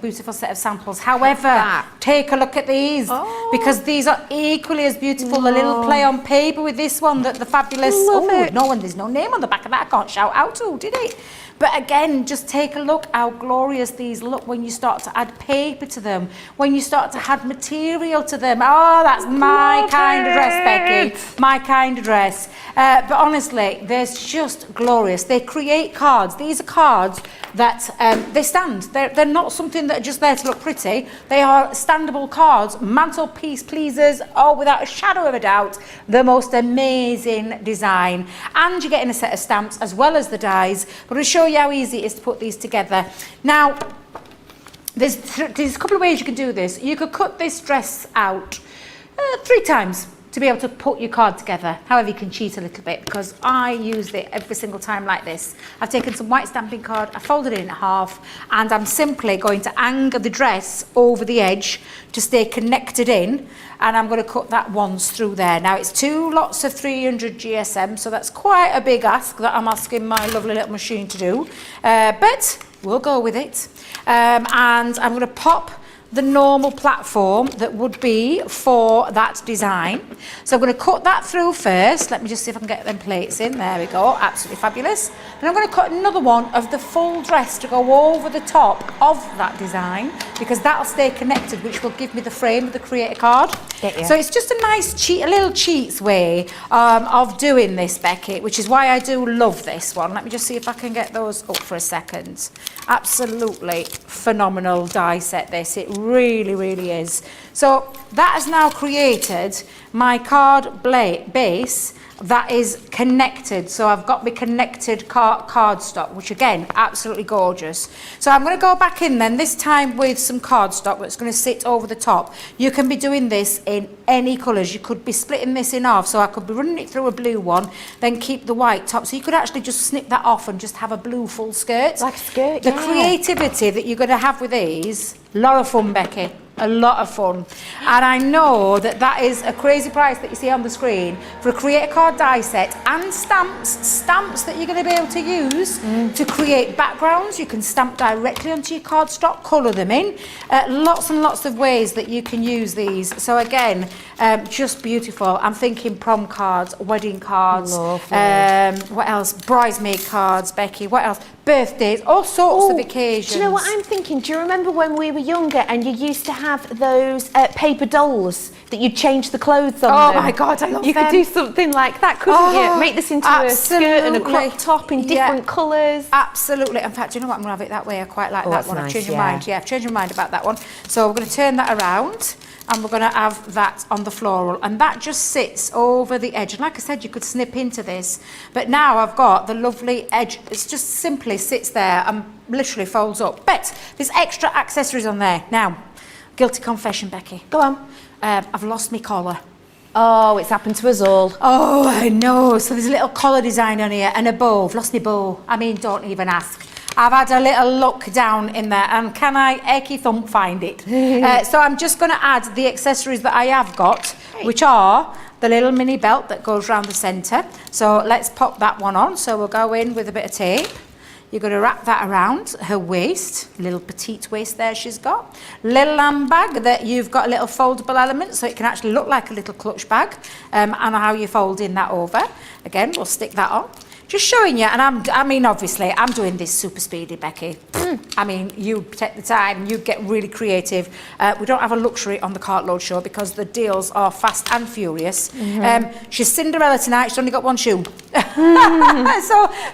beautiful set of samples. However, take a look at these because these are equally as beautiful. A little play on paper with this one, that the fabulous. Love it. No one, there's no name on the back of that. I can't shout out to, did it? But again, just take a look how glorious these look when you start to add paper to them, when you start to add material to them. Oh, that's my kind of dress, Becky. My kind of dress. But honestly, they're just glorious. They create cards. These are cards that they stand. They're not something that are just there to look pretty. They are standable cards, mantelpiece pleasers, without a shadow of a doubt, the most amazing design. And you're getting a set of stamps as well as the dies. But I'll show you how easy it is to put these together. Now, there's a couple of ways you can do this. You could cut this dress out 3 times to be able to put your card together. However, you can cheat a little bit because I used it every single time like this. I've taken some white stamping card, I folded it in half, and I'm simply going to angle the dress over the edge to stay connected in, and I'm going to cut that once through there. Now, it's 2 lots of 300 GSM, so that's quite a big ask that I'm asking my lovely little machine to do, but we'll go with it. And I'm going to pop the normal platform that would be for that design. So I'm going to cut that through first. Let me just see if I can get them plates in. There we go, absolutely fabulous. Then I'm going to cut another one of the full dress to go over the top of that design, because that'll stay connected, which will give me the frame of the creator card. So it's just a nice cheat, a little cheats way of doing this, Becky, which is why I do love this one. Let me just see if I can get those up for a second. Absolutely phenomenal die set, this. It really, really is. So that has now created my card base that is connected. So I've got my connected cardstock, which again, absolutely gorgeous. So I'm going to go back in then, this time with some cardstock that's going to sit over the top. You can be doing this in any colours. You could be splitting this in half. So I could be running it through a blue one, then keep the white top. So you could actually just snip that off and just have a blue full skirt. Like a skirt, The creativity that you're going to have with these, a lot of fun, Becky. A lot of fun. And I know that that is a crazy price that you see on the screen for a creator card die set and stamps that you're going to be able to use to create backgrounds. You can stamp directly onto your cardstock, colour them in. Lots and lots of ways that you can use these. So again, just beautiful. I'm thinking prom cards, wedding cards, what else? Bridesmaid cards, Becky, what else? Birthdays, all sorts of occasions. Do you know what I'm thinking? Do you remember when we were younger and you used to have those paper dolls that you'd change the clothes on them? Oh my God, I love them. You could do something like that, couldn't you? Make this into a skirt and a crop top in different colours. Absolutely. In fact, you know what? I'm going to have it that way. I quite like that one. Nice, I've changed my mind. Yeah, I've changed my mind about that one. So we're going to turn that around and we're going to have that on the floral. And that just sits over the edge. And like I said, you could snip into this. But now I've got the lovely edge. It's just simply sits there and literally folds up. But there's extra accessories on there. Now, guilty confession, Becky. Go on. I've lost my collar. Oh, it's happened to us all. Oh, I know. So there's a little collar design on here and a bow. I've lost my bow. I mean, don't even ask. I've had a little look down in there and can I ecky thump find it? So I'm just going to add the accessories that I have got, which are the little mini belt that goes around the centre. So let's pop that one on. So we'll go in with a bit of tape. You're going to wrap that around her waist, little petite waist there she's got. Little handbag that you've got a little foldable element so it can actually look like a little clutch bag, and how you fold in that over. Again, we'll stick that on. Just showing you, and I mean, obviously, I'm doing this super speedy, Becky. I mean, you take the time, you get really creative. We don't have a luxury on the Cartload show because the deals are fast and furious. She's Cinderella tonight, she's only got one shoe. So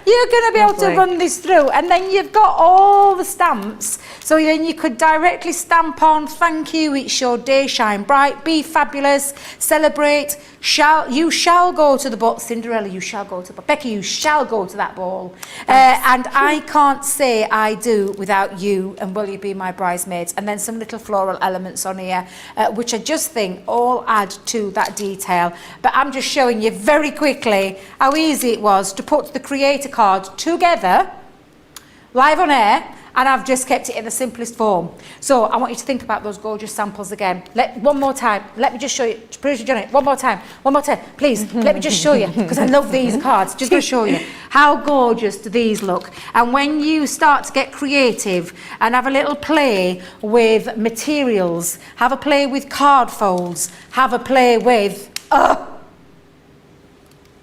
you're going to be able to run this through. And then you've got all the stamps. So then you could directly stamp on, thank you, it's your day, shine bright, be fabulous, celebrate, you shall go to the ball. Cinderella, you shall go to the ball. Becky, you shall go to that ball. And I can't say I do without you, and will you be my bridesmaids? And then some little floral elements on here, which I just think all add to that detail. But I'm just showing you very quickly how easy it was to put the creator card together, live on air, and I've just kept it in the simplest form. So I want you to think about those gorgeous samples again. One more time, let me just show you. Producer Johnny, one more time, please. Let me just show you, because I love these cards. Just going to show you how gorgeous do these look. And when you start to get creative and have a little play with materials, have a play with card folds, have a play with,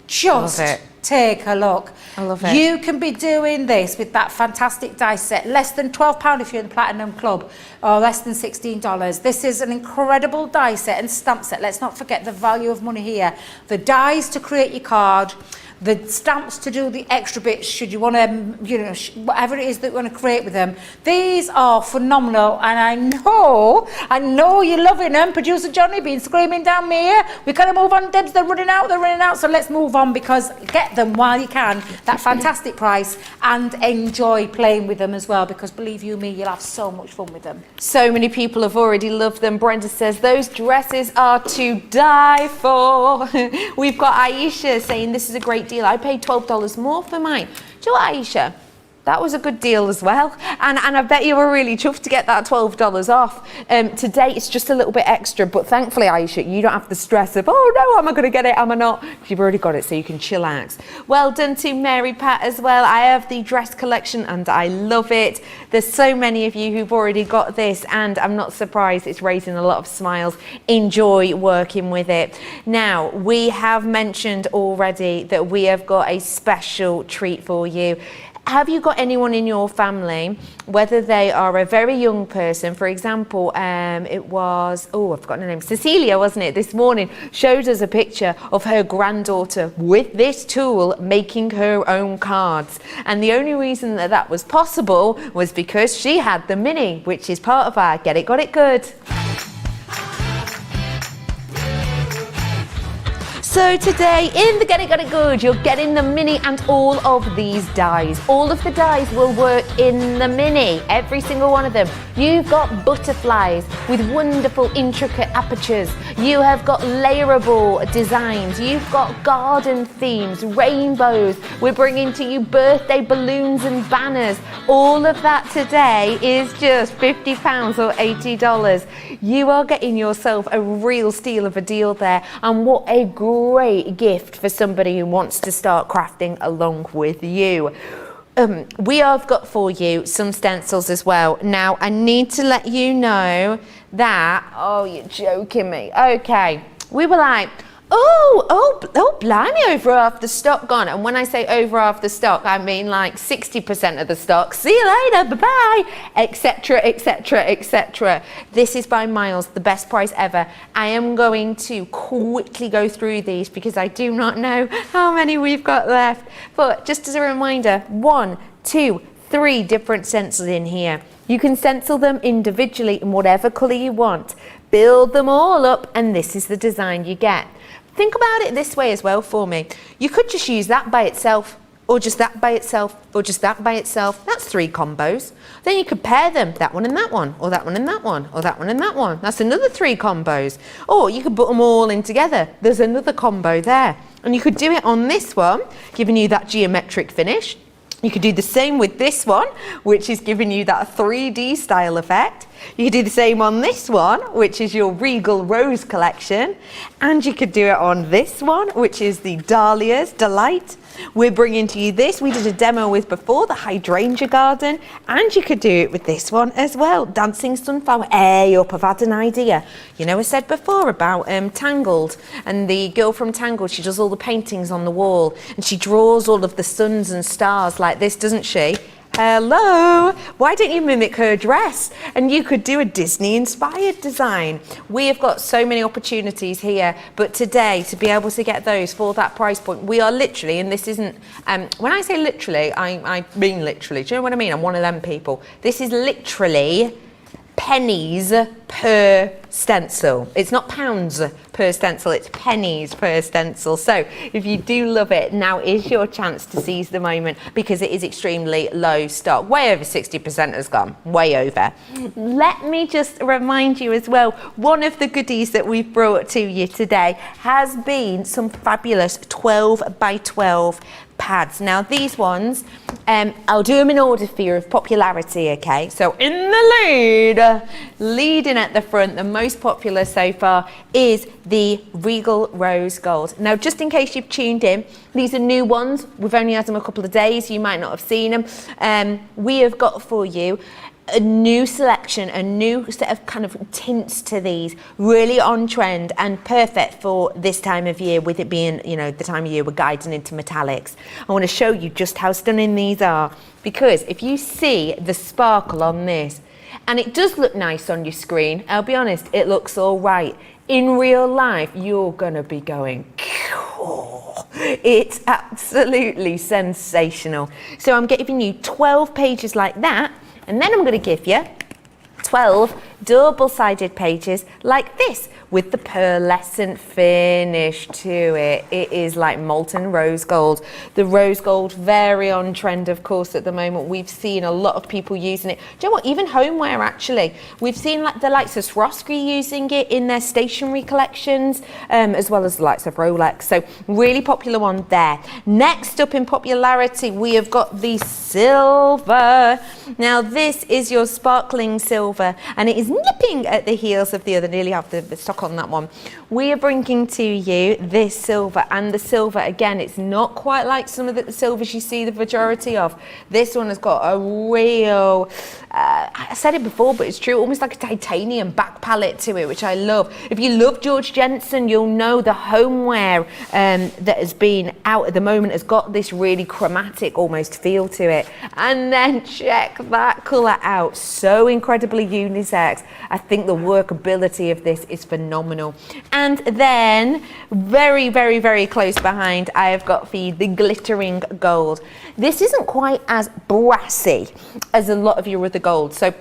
just Take a look. I love it. You can be doing this with that fantastic die set, less than £12 if you're in the Platinum Club, or less than $16. This is an incredible die set and stamp set. Let's not forget the value of money here. The dies to create your card, the stamps to do the extra bits should you want to, you know, whatever it is that you want to create with them. These are phenomenal, and I know you're loving them. Producer Johnny been screaming down me here. We got to move on, Debs. They're running out. So let's move on, because get them while you can. That fantastic price, and enjoy playing with them as well, because believe you me, you'll have so much fun with them. So many people have already loved them. Brenda says those dresses are to die for. We've got Aisha saying this is a great deal. I paid $12 more for mine. Do you know what, Aisha? That was a good deal as well. And I bet you were really chuffed to get that $12 off. Today it's just a little bit extra, but thankfully, Aisha, you don't have the stress of, oh no, am I going to get it, am I not? You've already got it, so you can chillax. Well done to Mary Pat as well. I have the dress collection and I love it. There's so many of you who've already got this, and I'm not surprised it's raising a lot of smiles. Enjoy working with it. Now, we have mentioned already that we have got a special treat for you. Have you got anyone in your family, whether they are a very young person, for example, it was, I've forgotten her name, Cecilia, wasn't it, this morning, showed us a picture of her granddaughter with this tool making her own cards. And the only reason that that was possible was because she had the mini, which is part of our Get It, Got It Good. So today in the Get It Got It Good, you're getting the mini and all of these dies. All of the dies will work in the mini, every single one of them. You've got butterflies with wonderful intricate apertures. You have got layerable designs. You've got garden themes, rainbows. We're bringing to you birthday balloons and banners. All of that today is just £50 or $80. You are getting yourself a real steal of a deal there, and what a great gift for somebody who wants to start crafting along with you. We have got for you some stencils as well. Now, I need to let you know that, oh, you're joking me. Okay, we were like, oh, blimey, over half the stock gone. And when I say over half the stock, I mean like 60% of the stock. See you later, bye-bye, etc., etc., etc. This is by miles the best price ever. I am going to quickly go through these because I do not know how many we've got left. But just as a reminder, 1, 2, 3 different stencils in here. You can stencil them individually in whatever colour you want. Build them all up, and this is the design you get. Think about it this way as well for me. You could just use that by itself, or just that by itself, or just that by itself. That's 3 combos. Then you could pair them, that one and that one, or that one and that one, or that one and that one. That's another 3 combos. Or you could put them all in together. There's another combo there. And you could do it on this one, giving you that geometric finish. You could do the same with this one, which is giving you that 3D style effect. You could do the same on this one, which is your Regal Rose collection. And you could do it on this one, which is the Dahlias Delight. We're bringing to you this. We did a demo with before, the Hydrangea Garden. And you could do it with this one as well, Dancing Sunflower. Hey, up, I've had an idea. You know, I said before about Tangled, and the girl from Tangled, she does all the paintings on the wall, and she draws all of the suns and stars like this, doesn't she? Hello, why don't you mimic her dress? And you could do a Disney inspired design. We have got so many opportunities here, but today to be able to get those for that price point, we are literally, and this isn't, when I say literally, I mean literally. Do you know what I mean? I'm one of them people. This is literally pennies per stencil. It's not pounds per stencil, it's pennies per stencil. So if you do love it, now is your chance to seize the moment, because it is extremely low stock. Way over 60% has gone, way over. Let me just remind you as well, one of the goodies that we've brought to you today has been some fabulous 12 by 12 pads. Now these ones, I'll do them in order for you of popularity, okay? So in the leading at the front, the most popular so far is the Regal Rose Gold. Now just in case you've tuned in, these are new ones. We've only had them a couple of days, you might not have seen them. We have got for you a new selection, a new set of kind of tints to these, really on trend and perfect for this time of year, with it being, you know, the time of year we're guiding into metallics. I want to show you just how stunning these are, because if you see the sparkle on this, and it does look nice on your screen, I'll be honest, it looks all right. In real life, you're gonna be going, oh, it's absolutely sensational. So I'm giving you 12 pages like that, and then I'm going to give you 12 double-sided pages like this, with the pearlescent finish to it. It is like molten rose gold. The rose gold, very on trend, of course, at the moment. We've seen a lot of people using it. Do you know what? Even homeware, actually. We've seen like the likes of Swarovski using it in their stationery collections, as well as the likes of Rolex. So really popular one there. Next up in popularity, we have got the silver. Now this is your sparkling silver, and it is nipping at the heels of the other. Nearly have the stock on that one. We are bringing to you this silver, and the silver, again, it's not quite like some of the silvers you see the majority of. This one has got a real, I said it before, but it's true, almost like a titanium back palette to it, which I love. If you love George Jensen, you'll know the homeware that has been out at the moment has got this really chromatic almost feel to it. And then check that colour out, so incredibly unisex. I think the workability of this is phenomenal. And then very, very, very close behind, I have got for you the glittering gold. This isn't quite as brassy as a lot of your other gold. So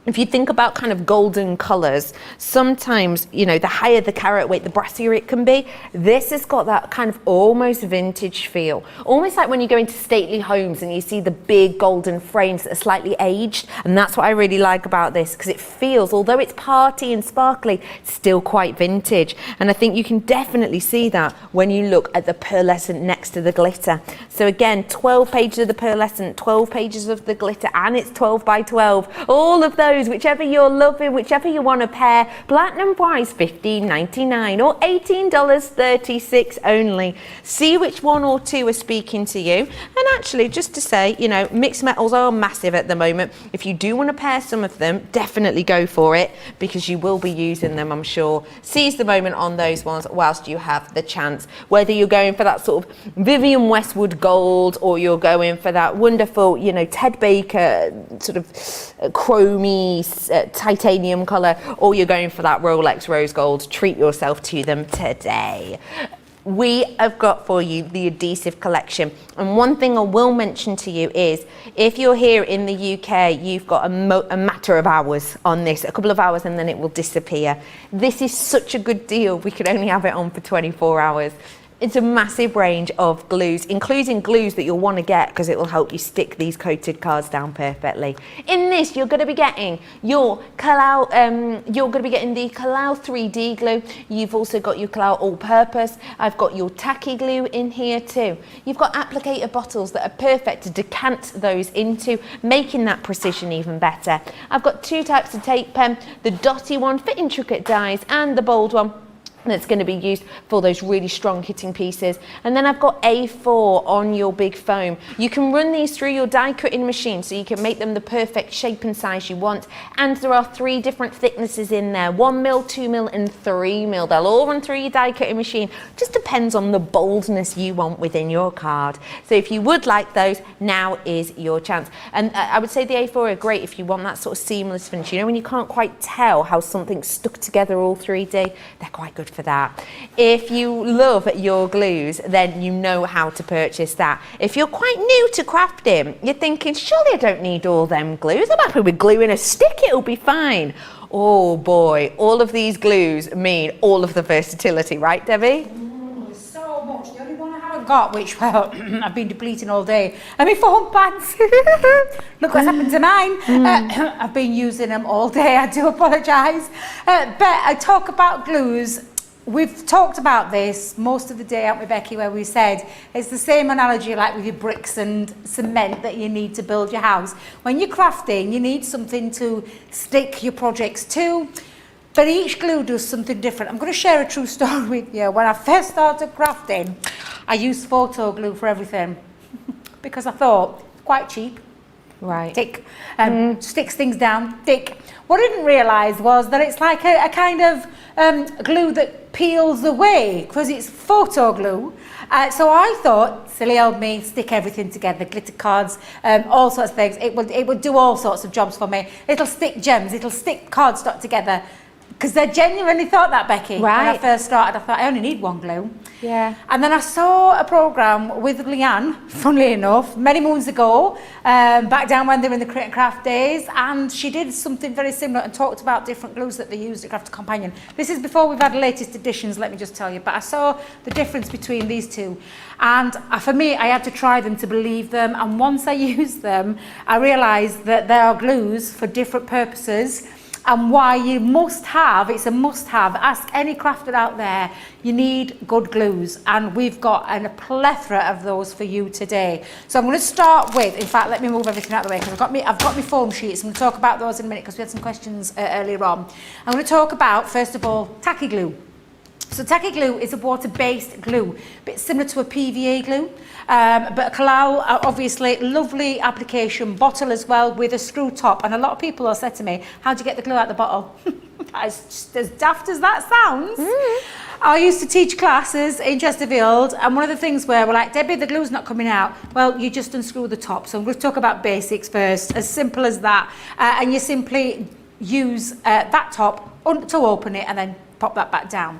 if you think about kind of golden colours, sometimes, you know, the higher the carat weight, the brassier it can be. This has got that kind of almost vintage feel. Almost like when you go into stately homes and you see the big golden frames that are slightly aged. And that's what I really like about this, because it feels, although it's party and sparkly, it's still quite vintage. And I think you can definitely see that when you look at the pearlescent next to the glitter. So again, 12 pages of the pearlescent, 12 pages of the glitter, and it's 12 by 12. All of those, whichever you're loving, whichever you want to pair. Platinum price $15.99 or $18.36 only. See which one or two are speaking to you. And actually, just to say, you know, mixed metals are massive at the moment. If you do want to pair some of them, definitely go for it, because you will be using them, I'm sure. Seize the moment on those ones whilst you have the chance. Whether you're going for that sort of Vivienne Westwood gold, or you're going for that wonderful, you know, Ted Baker sort of chromey titanium colour, or you're going for that Rolex rose gold, treat yourself to them today. We have got for you the Adhesive Collection, and one thing I will mention to you is, if you're here in the UK, you've got a matter of hours on this, a couple of hours, and then it will disappear. This is such a good deal, we could only have it on for 24 hours. It's a massive range of glues, including glues that you'll want to get, because it will help you stick these coated cards down perfectly. In this, you're going to be getting your Cartload, you're going to be getting the Cartload 3D glue. You've also got your Cartload all-purpose. I've got your Tacky Glue in here too. You've got applicator bottles that are perfect to decant those into, making that precision even better. I've got two types of tape pen, the dotty one for intricate dies, and the bold one that's going to be used for those really strong hitting pieces. And then I've got A4 on your big foam. You can run these through your die cutting machine, so you can make them the perfect shape and size you want. And there are 3 different thicknesses in there, 1mm, 2mm and 3mm. They'll all run through your die cutting machine. Just depends on the boldness you want within your card. So if you would like those, now is your chance. And I would say the A4 are great if you want that sort of seamless finish. You know, when you can't quite tell how something's stuck together all 3D, they're quite good for that. If you love your glues, then you know how to purchase that. If you're quite new to crafting, you're thinking, surely I don't need all them glues. I'm happy with gluing a stick, it'll be fine. Oh boy, all of these glues mean all of the versatility, right, Debbie? So much. The only one I haven't got, which, well, I've been depleting all day, and my foam pants. Look what's happened to mine. I've been using them all day, I do apologise. But I talk about glues. We've talked about this most of the day, haven't we, Becky, where we said it's the same analogy like with your bricks and cement that you need to build your house. When you're crafting, you need something to stick your projects to, but each glue does something different. I'm going to share a true story with you. When I first started crafting, I used photo glue for everything because I thought, quite cheap. Right. Tick. Sticks things down, tick. What I didn't realise was that it's like a kind of glue that peels away because it's photo glue. So I thought, silly old me, stick everything together, glitter cards, all sorts of things. It would do all sorts of jobs for me. It'll stick gems, it'll stick cardstock together. Because I genuinely thought that, Becky. Right. When I first started, I thought I only need one glue. Yeah. And then I saw a programme with Leanne, funnily enough, many moons ago, back down when they were in the Create and Craft days, and she did something very similar and talked about different glues that they used at Craft Companion. This is before we've had latest editions, let me just tell you, but I saw the difference between these two. And for me, I had to try them to believe them, and once I used them, I realised that there are glues for different purposes. And why you must have, it's a must have, ask any crafter out there, you need good glues. And we've got a plethora of those for you today. So I'm going to start with, in fact, let me move everything out of the way because I've got my foam sheets. I'm going to talk about those in a minute because we had some questions earlier on. I'm going to talk about, first of all, tacky glue. So tacky glue is a water-based glue, a bit similar to a PVA glue, but a Kalal, obviously, lovely application, bottle as well with a screw top. And a lot of people have said to me, how do you get the glue out of the bottle? That is just as daft as that sounds. I used to teach classes in Chesterfield, and one of the things where we're like, Debbie, the glue's not coming out. Well, you just unscrew the top. So we'll talk about basics first, as simple as that. And you simply use that top to open it and then pop that back down.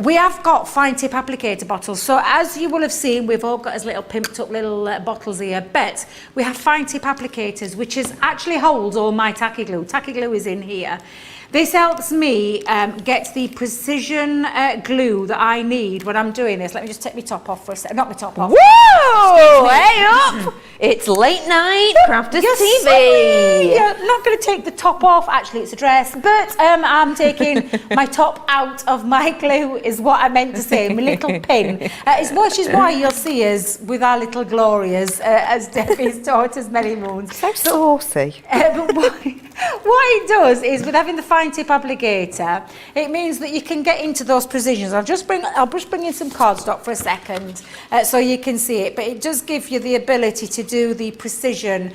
We have got fine tip applicator bottles. So as you will have seen, we've all got as little pimped up little bottles here, but we have fine tip applicators, which actually holds all my tacky glue. Tacky glue is in here. This helps me get the precision glue that I need when I'm doing this. Let me just take my top off for a second. Not my top off. Whoa! Hey up! It's late night Crafters TV. Sorry. You're not going to take the top off. Actually, it's a dress. But I'm taking my top out of my glue is what I meant to say. My little pin. Which is why you'll see us with our little Glorias, as Debbie's taught us many moons. So saucy. But what it does is, with having the fine tip applicator, it means that you can get into those precisions. I'll just bring in some cardstock for a second so you can see it, but it does give you the ability to do the precision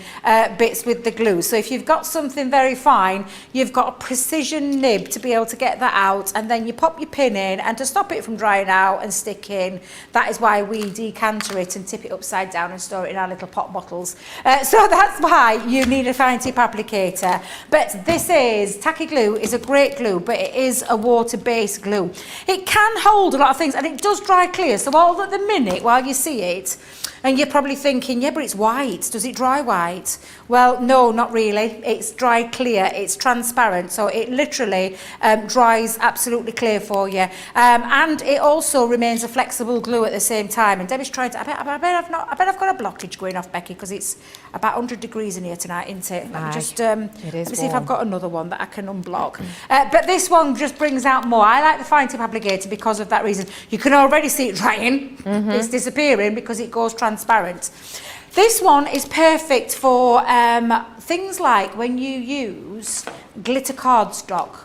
bits with the glue. So if you've got something very fine, you've got a precision nib to be able to get that out, and then you pop your pin in, and to stop it from drying out and sticking, that is why we decanter it and tip it upside down and store it in our little pop bottles. So that's why you need a fine tip applicator. But this is, tacky glue is a great glue, but it is a water-based glue. It can hold a lot of things, and it does dry clear. So all at the minute, while you see it, and you're probably thinking, yeah, but it's white. Does it dry white? Well, no, not really. It's dry clear. It's transparent. So it literally dries absolutely clear for you. And it also remains a flexible glue at the same time. And Debbie's trying to, I bet I've got a blockage going off, Becky, because it's about 100 degrees in here tonight, isn't it? Let me just let me see if I've got another one that I can unblock. But this one just brings out more. I like the fine tip applicator because of that reason. You can already see it drying. It's disappearing because it goes transparent. This one is perfect for things like when you use glitter cardstock.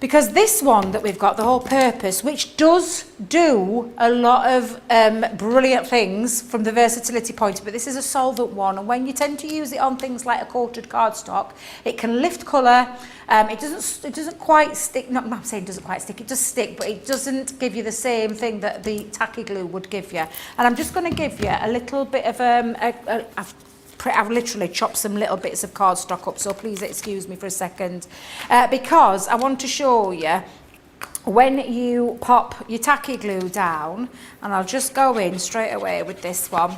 Because this one that we've got, the whole purpose, which does do a lot of brilliant things from the versatility point, but this is a solvent one, and when you tend to use it on things like a coated cardstock, it can lift colour. It doesn't quite stick. Not I'm saying it doesn't quite stick. It does stick, but it doesn't give you the same thing that the tacky glue would give you. And I'm just going to give you a little bit of I've literally chopped some little bits of cardstock up, so please excuse me for a second, because I want to show you when you pop your tacky glue down, and I'll just go in straight away with this one,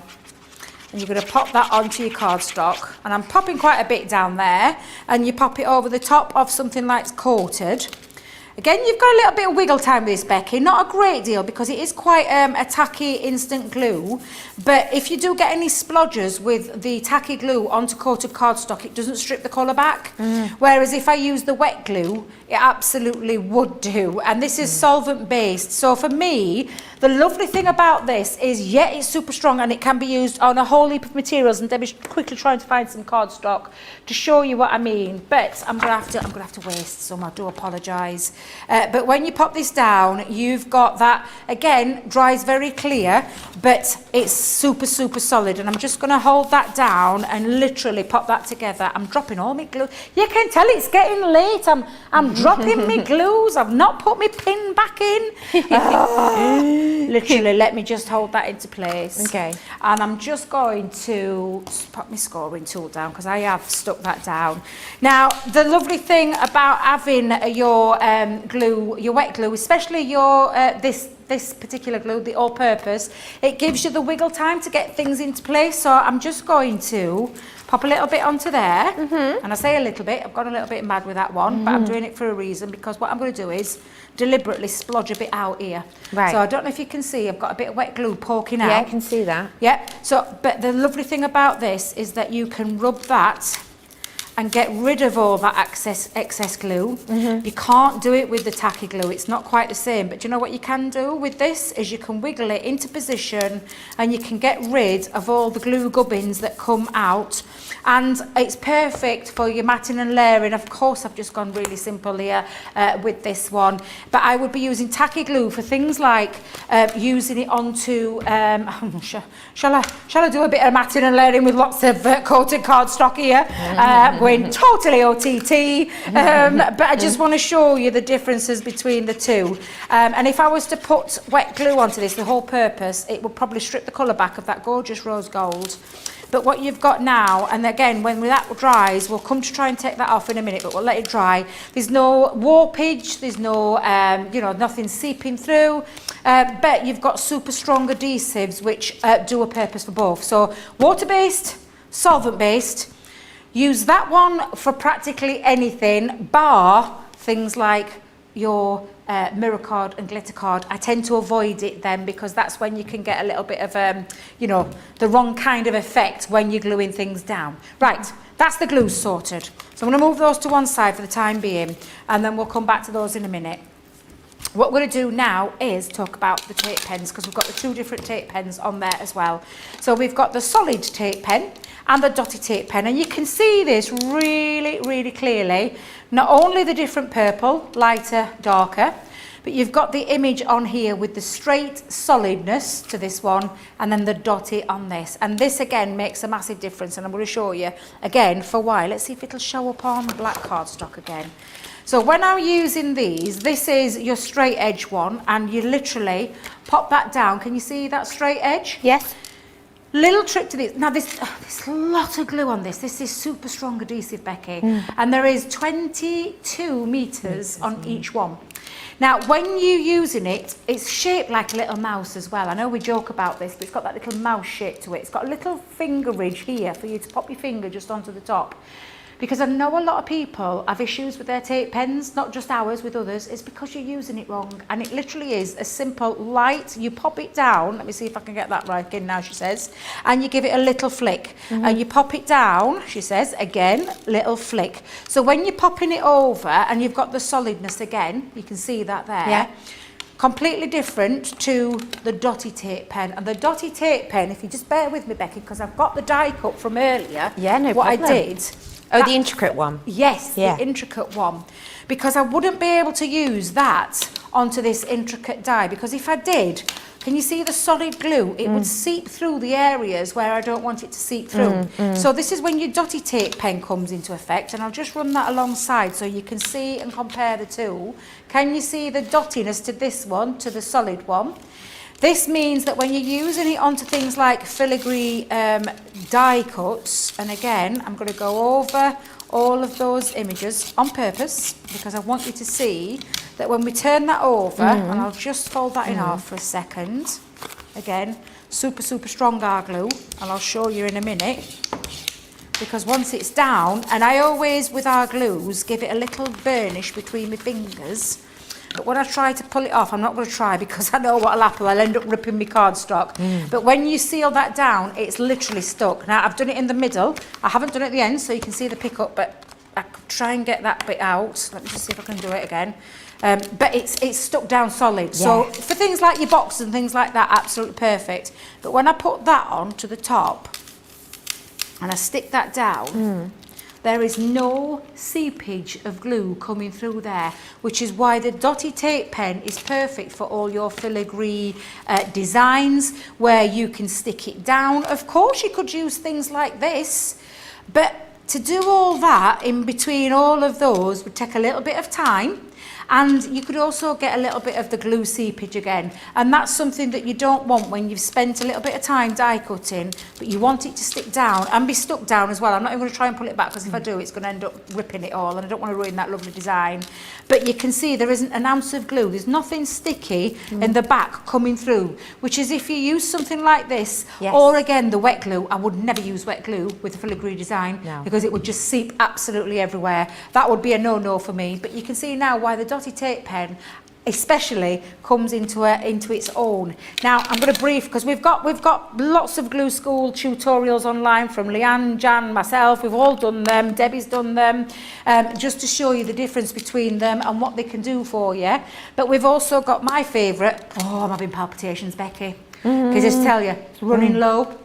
and you're going to pop that onto your cardstock, and I'm popping quite a bit down there, and you pop it over the top of something like coated. Again, you've got a little bit of wiggle time with this, Becky, not a great deal because it is quite a tacky instant glue, but if you do get any splodges with the tacky glue onto coated cardstock, it doesn't strip the colour back, whereas if I use the wet glue, it absolutely would do. And this is solvent based. So for me, the lovely thing about this is, yeah, it's super strong and it can be used on a whole heap of materials. And Debbie's quickly trying to find some cardstock to show you what I mean. But I'm gonna have to waste some. I do apologise. But when you pop this down, you've got that again, dries very clear, but it's super solid. And I'm just gonna hold that down and literally pop that together. I'm dropping all my glue. You can tell it's getting late. I'm dropping my glues. I've not put my pin back in. Literally, let me just hold that into place. Okay. And I'm just going to pop my scoring tool down because I have stuck that down. Now, the lovely thing about having your glue, your wet glue, especially your this particular glue, the all-purpose, it gives you the wiggle time to get things into place. So I'm just going to pop a little bit onto there. And I say a little bit, I've got a little bit mad with that one, but I'm doing it for a reason, because what I'm going to do is deliberately splodge a bit out here. Right. So I don't know if you can see, I've got a bit of wet glue poking out. Yeah, I can see that. Yeah, so, but the lovely thing about this is that you can rub that and get rid of all that excess glue. You can't do it with the tacky glue, it's not quite the same, but you know what you can do with this is you can wiggle it into position and you can get rid of all the glue gubbins that come out, and it's perfect for your matting and layering. Of course, I've just gone really simple here with this one, but I would be using tacky glue for things like using it onto shall I do a bit of matting and layering with lots of coated cardstock here? Going totally OTT, but I just want to show you the differences between the two. And if I was to put wet glue onto this, the whole purpose, it would probably strip the colour back of that gorgeous rose gold. But what you've got now, and again, when that dries, we'll come to try and take that off in a minute, but we'll let it dry. There's no warpage, there's no, nothing seeping through, but you've got super strong adhesives which do a purpose for both. So water-based, solvent-based. Use that one for practically anything, bar things like your mirror card and glitter card. I tend to avoid it then, because that's when you can get a little bit of, the wrong kind of effect when you're gluing things down. Right, that's the glue sorted. So I'm going to move those to one side for the time being, and then we'll come back to those in a minute. What we're going to do now is talk about the tape pens, because we've got the two different tape pens on there as well. So we've got the solid tape pen and the dotty tape pen, and you can see this really clearly. Not only the different purple, lighter, darker, but you've got the image on here with the straight solidness to this one, and then the dotty on this. And this again makes a massive difference, and I'm going to show you again for why. Let's see if it'll show up on black cardstock again. So when I'm using these, this is your straight edge one, and you literally pop that down. Can you see that straight edge? Yes. Little trick to this. Now there's a lot of glue on this. This is super strong adhesive, Becky. And there is 22 meters on each one. Now, when you're using it, it's shaped like a little mouse as well. I know we joke about this, but it's got that little mouse shape to it. It's got a little finger ridge here for you to pop your finger just onto the top. Because I know a lot of people have issues with their tape pens, not just ours, with others. It's because you're using it wrong. And it literally is a simple light. You pop it down. Let me see if I can get that right again now, she says. And you give it a little flick. And you pop it down, she says, again, little flick. So when you're popping it over and you've got the solidness again, you can see that there. Yeah. Completely different to the dotty tape pen. And the dotty tape pen, if you just bear with me, Becky, because I've got the die cut from earlier. Yeah, no what problem. I did... Oh, the intricate one. Yes, Yeah. the intricate one. Because I wouldn't be able to use that onto this intricate die, because if I did, can you see the solid glue? It would seep through the areas where I don't want it to seep through. So this is when your dotty tape pen comes into effect, and I'll just run that alongside so you can see and compare the two. Can you see the dottiness to this one, to the solid one? This means that when you're using it onto things like filigree die cuts, and again, I'm going to go over all of those images on purpose, because I want you to see that when we turn that over, and I'll just fold that in half for a second, again, super strong our glue, and I'll show you in a minute, because once it's down, and I always, with our glues, give it a little burnish between my fingers. But when I try to pull it off, I'm not going to try, because I know what'll happen. I'll end up ripping my cardstock. But when you seal that down, it's literally stuck. Now, I've done it in the middle. I haven't done it at the end, so you can see the pickup, but I could try and get that bit out. Let me just see if I can do it again. But it's stuck down solid. So for things like your boxes and things like that, absolutely perfect. But when I put that on to the top and I stick that down, there is no seepage of glue coming through there, which is why the dotty tape pen is perfect for all your filigree designs where you can stick it down. Of course, you could use things like this, but to do all that in between all of those would take a little bit of time. And you could also get a little bit of the glue seepage again. And that's something that you don't want when you've spent a little bit of time die cutting, but you want it to stick down and be stuck down as well. I'm not even going to try and pull it back because if I do, it's going to end up ripping it all and I don't want to ruin that lovely design. But you can see there isn't an ounce of glue. There's nothing sticky in the back coming through, which is if you use something like this, or again, the wet glue. I would never use wet glue with a filigree design because it would just seep absolutely everywhere. That would be a no-no for me. But you can see now why the dotty tape pen especially comes into its own. Now I'm going to brief because we've got lots of glue school tutorials online from Leanne, Jan, myself. We've all done them. Debbie's done them, just to show you the difference between them and what they can do for you. But we've also got my favourite. Oh, I'm having palpitations, Becky. Can I just tell you, it's running low.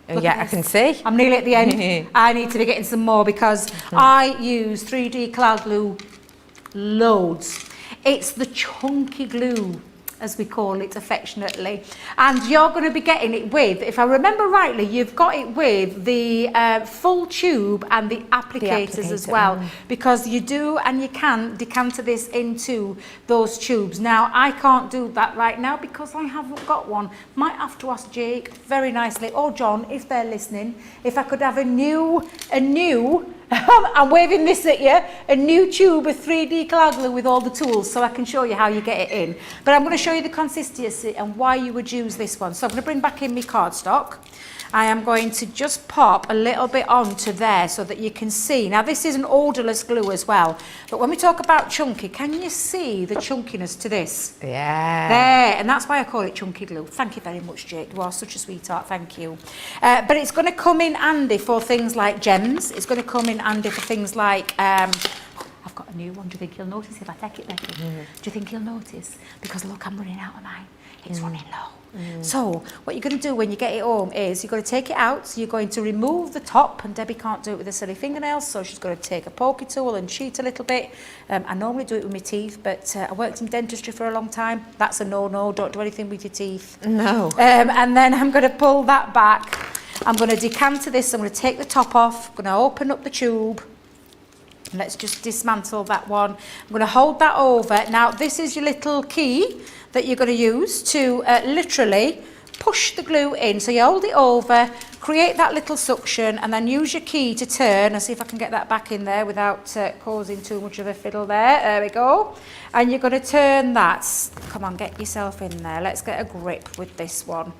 Look I can see. I'm nearly at the end. I need to be getting some more because I use 3D cloud glue loads. It's the chunky glue, as we call it affectionately, and you're going to be getting it with, if I remember rightly, you've got it with the full tube and the applicators as well, because you do and you can decanter this into those tubes. Now I can't do that right now because I haven't got one. Might have to ask Jake very nicely, or John if they're listening, if I could have a new I'm waving this at you, a new tube of 3D cloud glue with all the tools so I can show you how you get it in. But I'm going to show you the consistency and why you would use this one. So I'm going to bring back in my cardstock. I am going to just pop a little bit onto there so that you can see. Now this is an odorless glue as well, but when we talk about chunky, can you see the chunkiness to this? Yeah. There, and that's why I call it chunky glue. Thank you very much, Jake. You are such a sweetheart, thank you. But it's going to come in handy for things like gems. It's going to come in handy for things like, I've got a new one. Do you think he'll notice if I take it, Becky? Do you think he'll notice? Because look, I'm running out of mine. It's running low. So what you're going to do when you get it home is you're going to take it out. So you're going to remove the top, and Debbie can't do it with her silly fingernails, so she's going to take a pokey tool and cheat a little bit. I normally do it with my teeth, but I worked in dentistry for a long time. That's a no-no. Don't do anything with your teeth. No. And then I'm going to pull that back. I'm going to decanter this. I'm going to take the top off. I'm going to open up the tube. Let's just dismantle that one. I'm going to hold that over. Now this is your little key that you're going to use to literally push the glue in. So you hold it over, create that little suction, and then use your key to turn. I'll see if I can get that back in there without causing too much of a fiddle there. There we go. And you're going to turn that. Come on, get yourself in there. Let's get a grip with this one.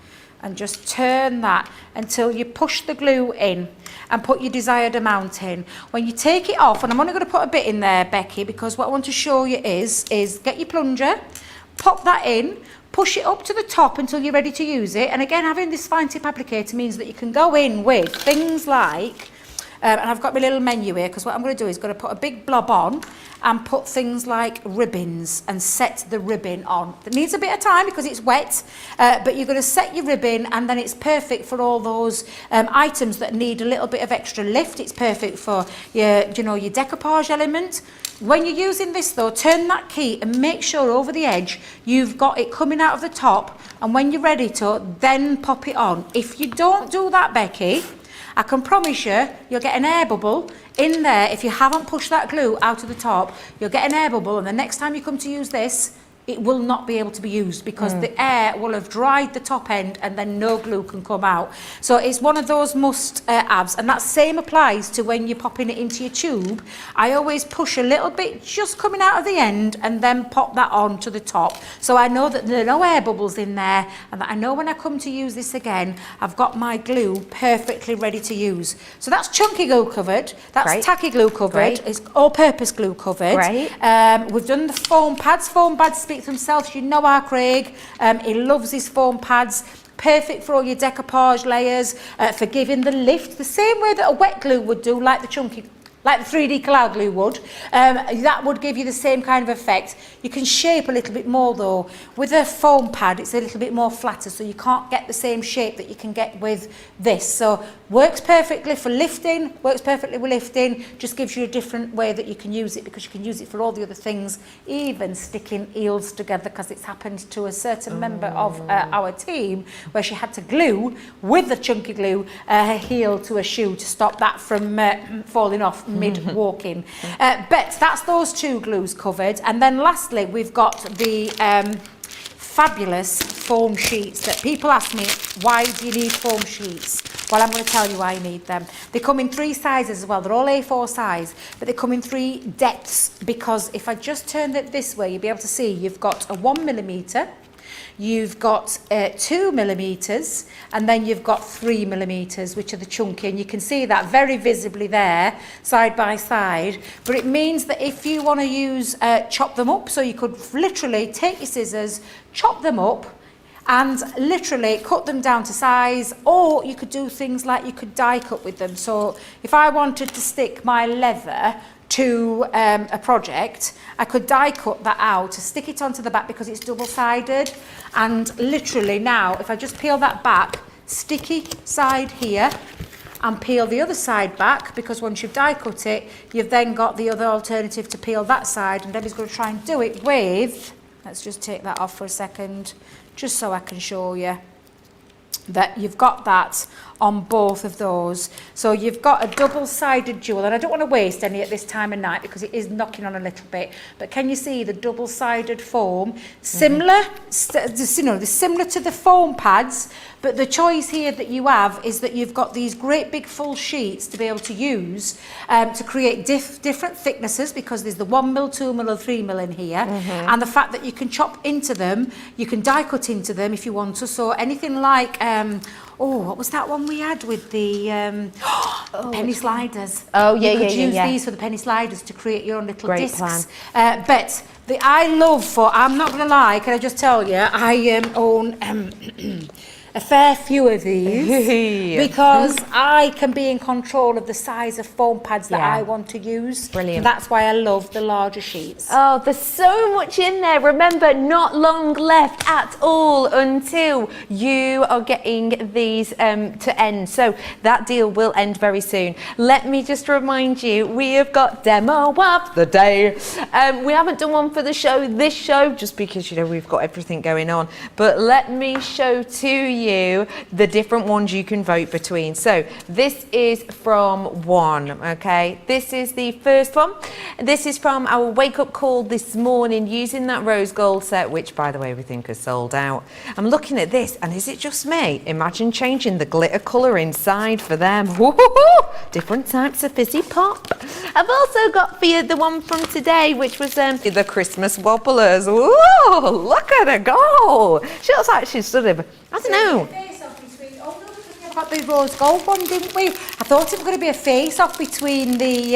And just turn that until you push the glue in and put your desired amount in. When you take it off, and I'm only going to put a bit in there, Becky, because what I want to show you is get your plunger, pop that in, push it up to the top until you're ready to use it. And again, having this fine tip applicator means that you can go in with things like, and I've got my little menu here, because what I'm going to do is going to put a big blob on and put things like ribbons and set the ribbon on. It needs a bit of time because it's wet, but you're going to set your ribbon, and then it's perfect for all those items that need a little bit of extra lift. It's perfect for your decoupage element. When you're using this though, turn that key and make sure over the edge you've got it coming out of the top, and when you're ready to, then pop it on. If you don't do that, Becky, I can promise you'll get an air bubble in there. If you haven't pushed that glue out of the top, you'll get an air bubble, and the next time you come to use this, it will not be able to be used because the air will have dried the top end and then no glue can come out. So it's one of those must-haves, and that same applies to when you're popping it into your tube. I always push a little bit just coming out of the end and then pop that on to the top. So I know that there are no air bubbles in there, and that I know when I come to use this again, I've got my glue perfectly ready to use. So that's chunky glue covered, that's tacky glue covered, it's all-purpose glue covered. We've done the foam pads. Foam pads speak for themselves. You know our Craig, he loves his foam pads. Perfect for all your decoupage layers, for giving the lift, the same way that a wet glue would do, like the chunky like the 3D cloud glue would, that would give you the same kind of effect. You can shape a little bit more though. With a foam pad, it's a little bit more flatter, so you can't get the same shape that you can get with this. So works perfectly for lifting, works perfectly with lifting, just gives you a different way that you can use it, because you can use it for all the other things, even sticking eels together, because it's happened to a certain member of our team where she had to glue with the chunky glue her heel to a shoe to stop that from falling off mid-walking. But that's those two glues covered. And then lastly, we've got the fabulous foam sheets that people ask me, why do you need foam sheets? Well, I'm going to tell you why I need them. They come in 3 sizes as well. They're all A4 size, but they come in 3 depths, because if I just turn it this way, you'll be able to see you've got a 1mm, you've got 2 millimeters, and then you've got 3 millimeters, which are the chunky, and you can see that very visibly there, side by side. But it means that if you want to use, chop them up, so you could literally take your scissors, chop them up, and literally cut them down to size, or you could do things like you could die cut with them. So if I wanted to stick my leather to a project, I could die cut that out to stick it onto the back, because it's double-sided. And literally now, if I just peel that back, sticky side here, and peel the other side back, because once you've die cut it, you've then got the other alternative to peel that side. And Debbie's going to try and do it with, let's just take that off for a second, just so I can show you that you've got that on both of those. So you've got a double-sided jewel, and I don't want to waste any at this time of night because it is knocking on a little bit, but can you see the double-sided foam? Similar, you know, they're similar to the foam pads, but the choice here that you have is that you've got these great big full sheets to be able to use to create different thicknesses, because there's the 1mm, 2mm, or 3mm in here, and the fact that you can chop into them, you can die cut into them if you want to. So anything like what was that one we had with the penny sliders? Oh, yeah, you could use these for the penny sliders to create your own little discs. But I love I'm not going to lie, can I just tell you, I own a fair few of these because I can be in control of the size of foam pads that I want to use. Brilliant. And that's why I love the larger sheets. Oh, there's so much in there. Remember, not long left at all until you are getting these to end. So that deal will end very soon. Let me just remind you, we have got demo of the day. We haven't done one for this show, just because, you know, we've got everything going on. But let me show to you the different ones you can vote between. So this is from one, okay? This is the first one. This is from our wake up call this morning using that rose gold set, which by the way we think is sold out. I'm looking at this, and is it just me? Imagine changing the glitter colour inside for them. Woo-hoo-hoo! Different types of fizzy pop. I've also got for you the one from today, which was the Christmas wobblers. Ooh, look at her go! She looks like she's sort of, I don't know. Got the rose gold one, didn't we? I thought it was going to be a face-off between the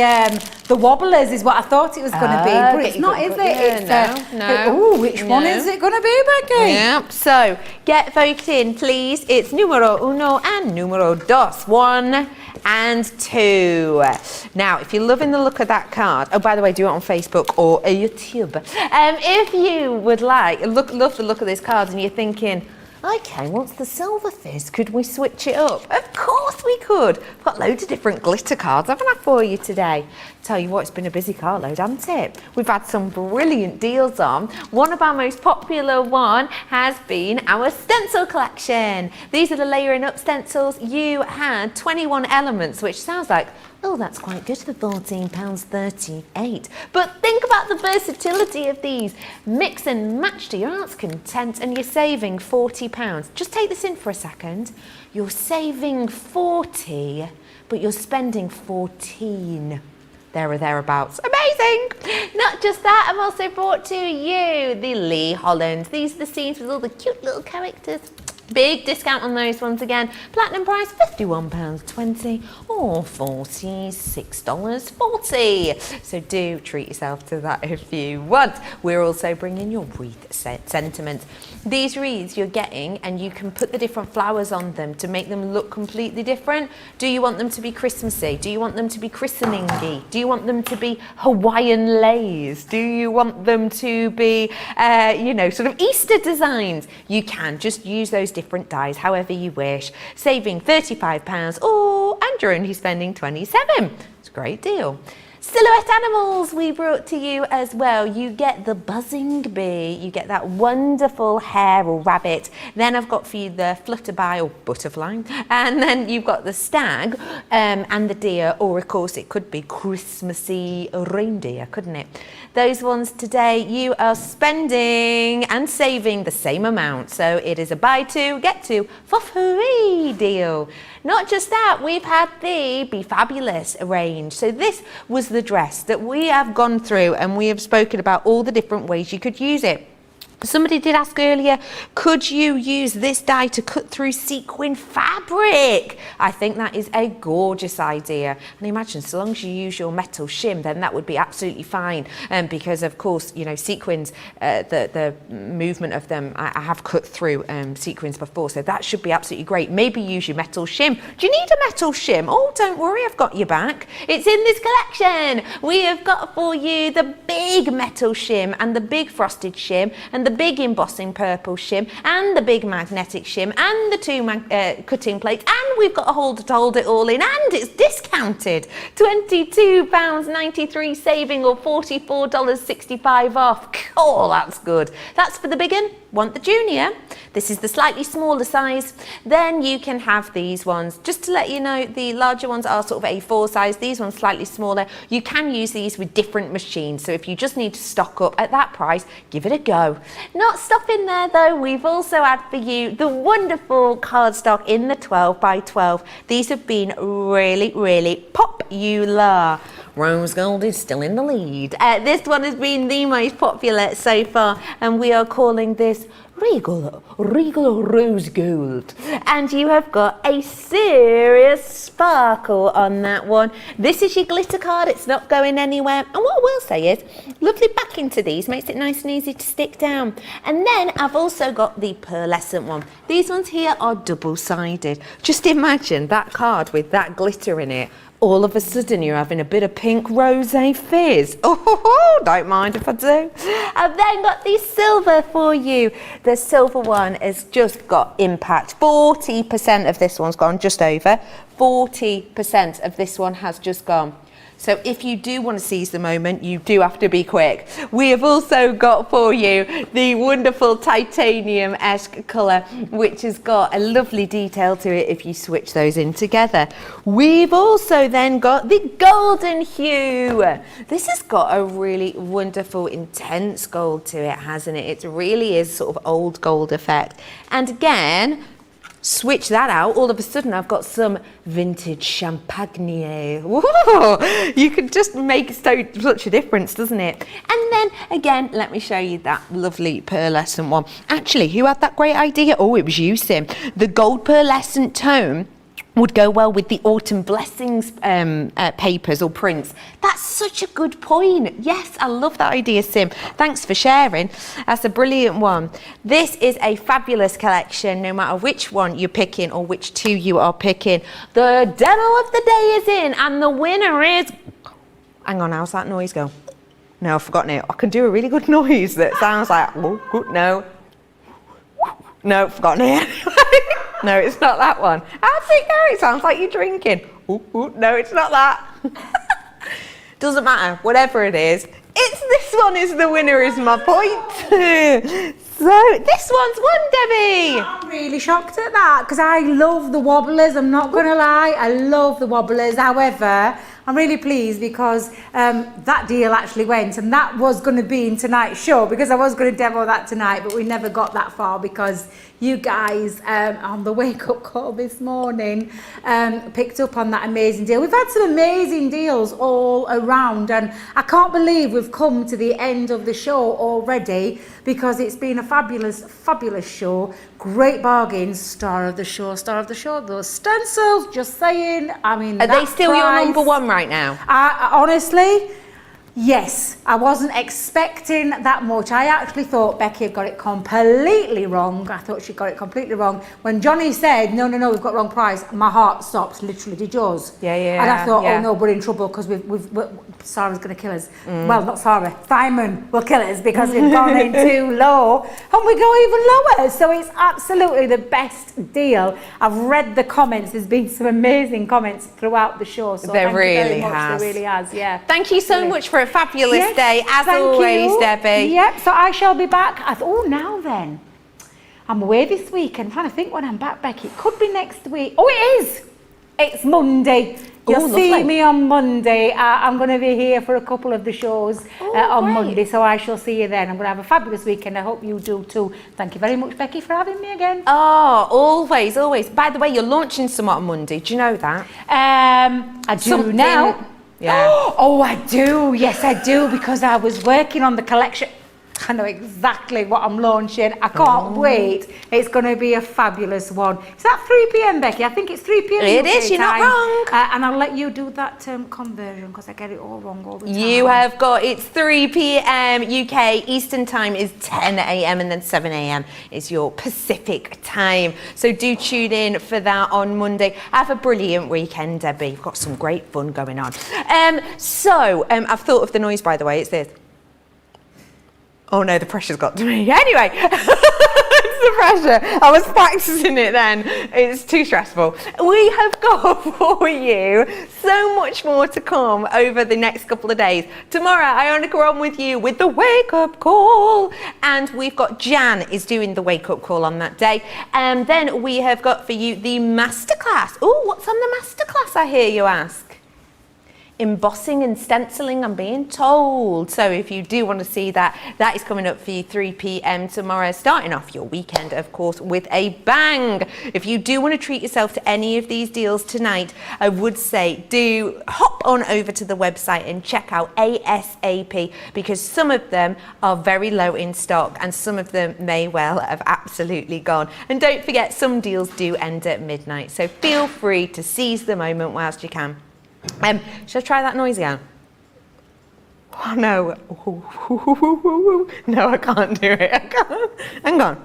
wobblers, is what I thought it was going to be, but it's not, is it? No. Which one is it going to be, Becky? Yep. So get voted in, please. It's numero uno and numero dos. 1 and 2. Now, if you're loving the look of that card, oh, by the way, do it on Facebook or YouTube. If you would like, love the look of this card, and you're thinking, okay, what's the silver fizz? Could we switch it up? Of course we could. We've got loads of different glitter cards, haven't I, for you today? Tell you what, it's been a busy Cartload, hasn't it? We've had some brilliant deals on. One of our most popular one has been our stencil collection. These are the layering up stencils. You had 21 elements, which sounds like, oh, that's quite good for £14.38. But think about the versatility of these. Mix and match to your heart's content, and you're saving £40. Just take this in for a second. You're saving 40, but you're spending 14. There or thereabouts. Amazing! Not just that, I've also brought to you the Lee Holland. These are the scenes with all the cute little characters. Big discount on those ones again. Platinum price £51.20 or $46.40. So do treat yourself to that if you want. We're also bringing your Wreath Sentiments. These wreaths you're getting, and you can put the different flowers on them to make them look completely different. Do you want them to be Christmassy? Do you want them to be christening-y? Do you want them to be Hawaiian lays? Do you want them to be, you know, sort of Easter designs? You can just use those different dyes however you wish, saving £35 and you're only spending £27. It's a great deal. Silhouette animals we brought to you as well. You get the buzzing bee, you get that wonderful hare or rabbit. Then I've got for you the flutterby or butterfly, and then you've got the stag and the deer, or of course it could be Christmassy reindeer, couldn't it? Those ones today you are spending and saving the same amount, so it is a buy two get two for free deal. Not just that, we've had the Be Fabulous range. So this was the dress that we have gone through, and we have spoken about all the different ways you could use it. Somebody did ask earlier, could you use this dye to cut through sequin fabric? I think that is a gorgeous idea. And imagine, so long as you use your metal shim, then that would be absolutely fine. Because of course, you know, sequins, the movement of them, I have cut through sequins before, so that should be absolutely great. Maybe use your metal shim. Do you need a metal shim? Oh, don't worry, I've got your back. It's in this collection. We have got for you the big metal shim and the big frosted shim and the big embossing purple shim and the big magnetic shim and the two cutting plates, and we've got a holder to hold it all in, and it's discounted. £22.93 saving or $44.65 off. Oh, that's good. That's for the big one. Want the junior? This is the slightly smaller size. Then you can have these ones. Just to let you know, the larger ones are sort of A4 size. These ones slightly smaller. You can use these with different machines. So if you just need to stock up at that price, give it a go. Not stopping there though, we've also had for you the wonderful cardstock in the 12x12. These have been really, really popular. Rose gold is still in the lead. This one has been the most popular so far, and we are calling this Regal Rose Gold. And you have got a serious sparkle on that one. This is your glitter card, it's not going anywhere. And what I will say is, lovely backing to these, makes it nice and easy to stick down. And then I've also got the pearlescent one. These ones here are double-sided. Just imagine that card with that glitter in it. All of a sudden you're having a bit of pink rosé fizz. Oh, don't mind if I do. I've then got the silver for you. The silver one has just got impact. 40% of this one's gone, just over. 40% of this one has just gone. So if you do want to seize the moment, you do have to be quick. We have also got for you the wonderful titanium-esque colour, which has got a lovely detail to it if you switch those in together. We've also then got the golden hue. This has got a really wonderful, intense gold to it, hasn't it? It really is sort of old gold effect. And again, switch that out, all of a sudden I've got some vintage champagne. Whoa, you can just make such a difference, doesn't it? And then again, let me show you that lovely pearlescent one. Actually, who had that great idea? Oh, it was you, Sim. The gold pearlescent tone would go well with the Autumn Blessings papers or prints. That's such a good point. Yes, I love that idea, Sim. Thanks for sharing. That's a brilliant one. This is a fabulous collection, no matter which one you're picking or which two you are picking. The demo of the day is in, and the winner is... Hang on, how's that noise go? No, I've forgotten it. I can do a really good noise that sounds like... Oh, no. No, I've forgotten it. No, it's not that one. How's it go? It sounds like you're drinking. Ooh, no, it's not that. Doesn't matter, whatever it is. It's this one is the winner, is my point. So this one's won, Debbie. I'm really shocked at that because I love the wobblers. I'm not going to lie. I love the wobblers. However, I'm really pleased because that deal actually went, and that was going to be in tonight's show because I was going to demo that tonight, but we never got that far because you guys on the wake-up call this morning picked up on that amazing deal. We've had some amazing deals all around, and I can't believe we've come to the end of the show already because it's been a fabulous, fabulous show. Great bargains. Star of the show, those stencils, just saying. I mean, are they still your number one right now? Honestly, yes. I wasn't expecting that much. I actually thought Becky had got it completely wrong. I thought she got it completely wrong. When Johnny said, no, we've got wrong price, my heart stopped, literally. Did yours? Yeah. And I thought, oh no, we're in trouble because Sarah's going to kill us. Well, not Sarah, Simon will kill us because we've gone in too low and we go even lower. So it's absolutely the best deal. I've read the comments. There's been some amazing comments throughout the show. So there thank really you very much. has. There really has, yeah. Thank you so much for a fabulous day, as thank always, you. Debbie. Yep, so I shall be back. Now then. I'm away this week. I'm trying to think when I'm back, Becky. It could be next week. Oh, it is. It's Monday. You'll see me on Monday. I'm going to be here for a couple of the shows on Monday, so I shall see you then. I'm going to have a fabulous weekend. I hope you do too. Thank you very much, Becky, for having me again. Oh, always, always. By the way, you're launching somewhat on Monday. Do you know that? I do now. Yeah. Oh, I do. Yes, I do, because I was working on the collection. I know exactly what I'm launching. I can't wait. It's going to be a fabulous one. Is that 3 p.m, Becky? I think it's 3 p.m. It is, you're not wrong. And I'll let you do that conversion because I get it all wrong all the time. You have got, it's 3 p.m. UK, Eastern time is 10 a.m. and then 7 a.m. is your Pacific time. So do tune in for that on Monday. Have a brilliant weekend, Debbie. We've got some great fun going on. I've thought of the noise, by the way. It's this. Oh no, the pressure's got to me. Anyway, it's the pressure. I was practicing it then. It's too stressful. We have got for you so much more to come over the next couple of days. Tomorrow, Ionica on with you with the wake-up call. And we've got Jan is doing the wake-up call on that day. And then we have got for you the masterclass. Oh, what's on the masterclass, I hear you ask? Embossing and stenciling, I'm being told. So if you do want to see that, that is coming up for you 3 p.m. tomorrow, starting off your weekend, of course, with a bang. If you do want to treat yourself to any of these deals tonight, I would say do hop on over to the website and check out ASAP, because some of them are very low in stock and some of them may well have absolutely gone. And don't forget, some deals do end at midnight. So feel free to seize the moment whilst you can. Should I try that noise again? Oh no. No, I can't do it. I can't. Hang on.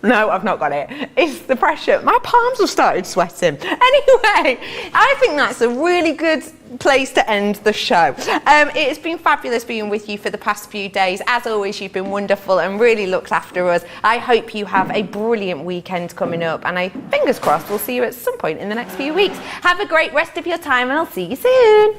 No, I've not got it. It's the pressure. My palms have started sweating. Anyway, I think that's a really good place to end the show. It's been fabulous being with you for the past few days. As always, you've been wonderful and really looked after us. I hope you have a brilliant weekend coming up, and fingers crossed, we'll see you at some point in the next few weeks. Have a great rest of your time, and I'll see you soon.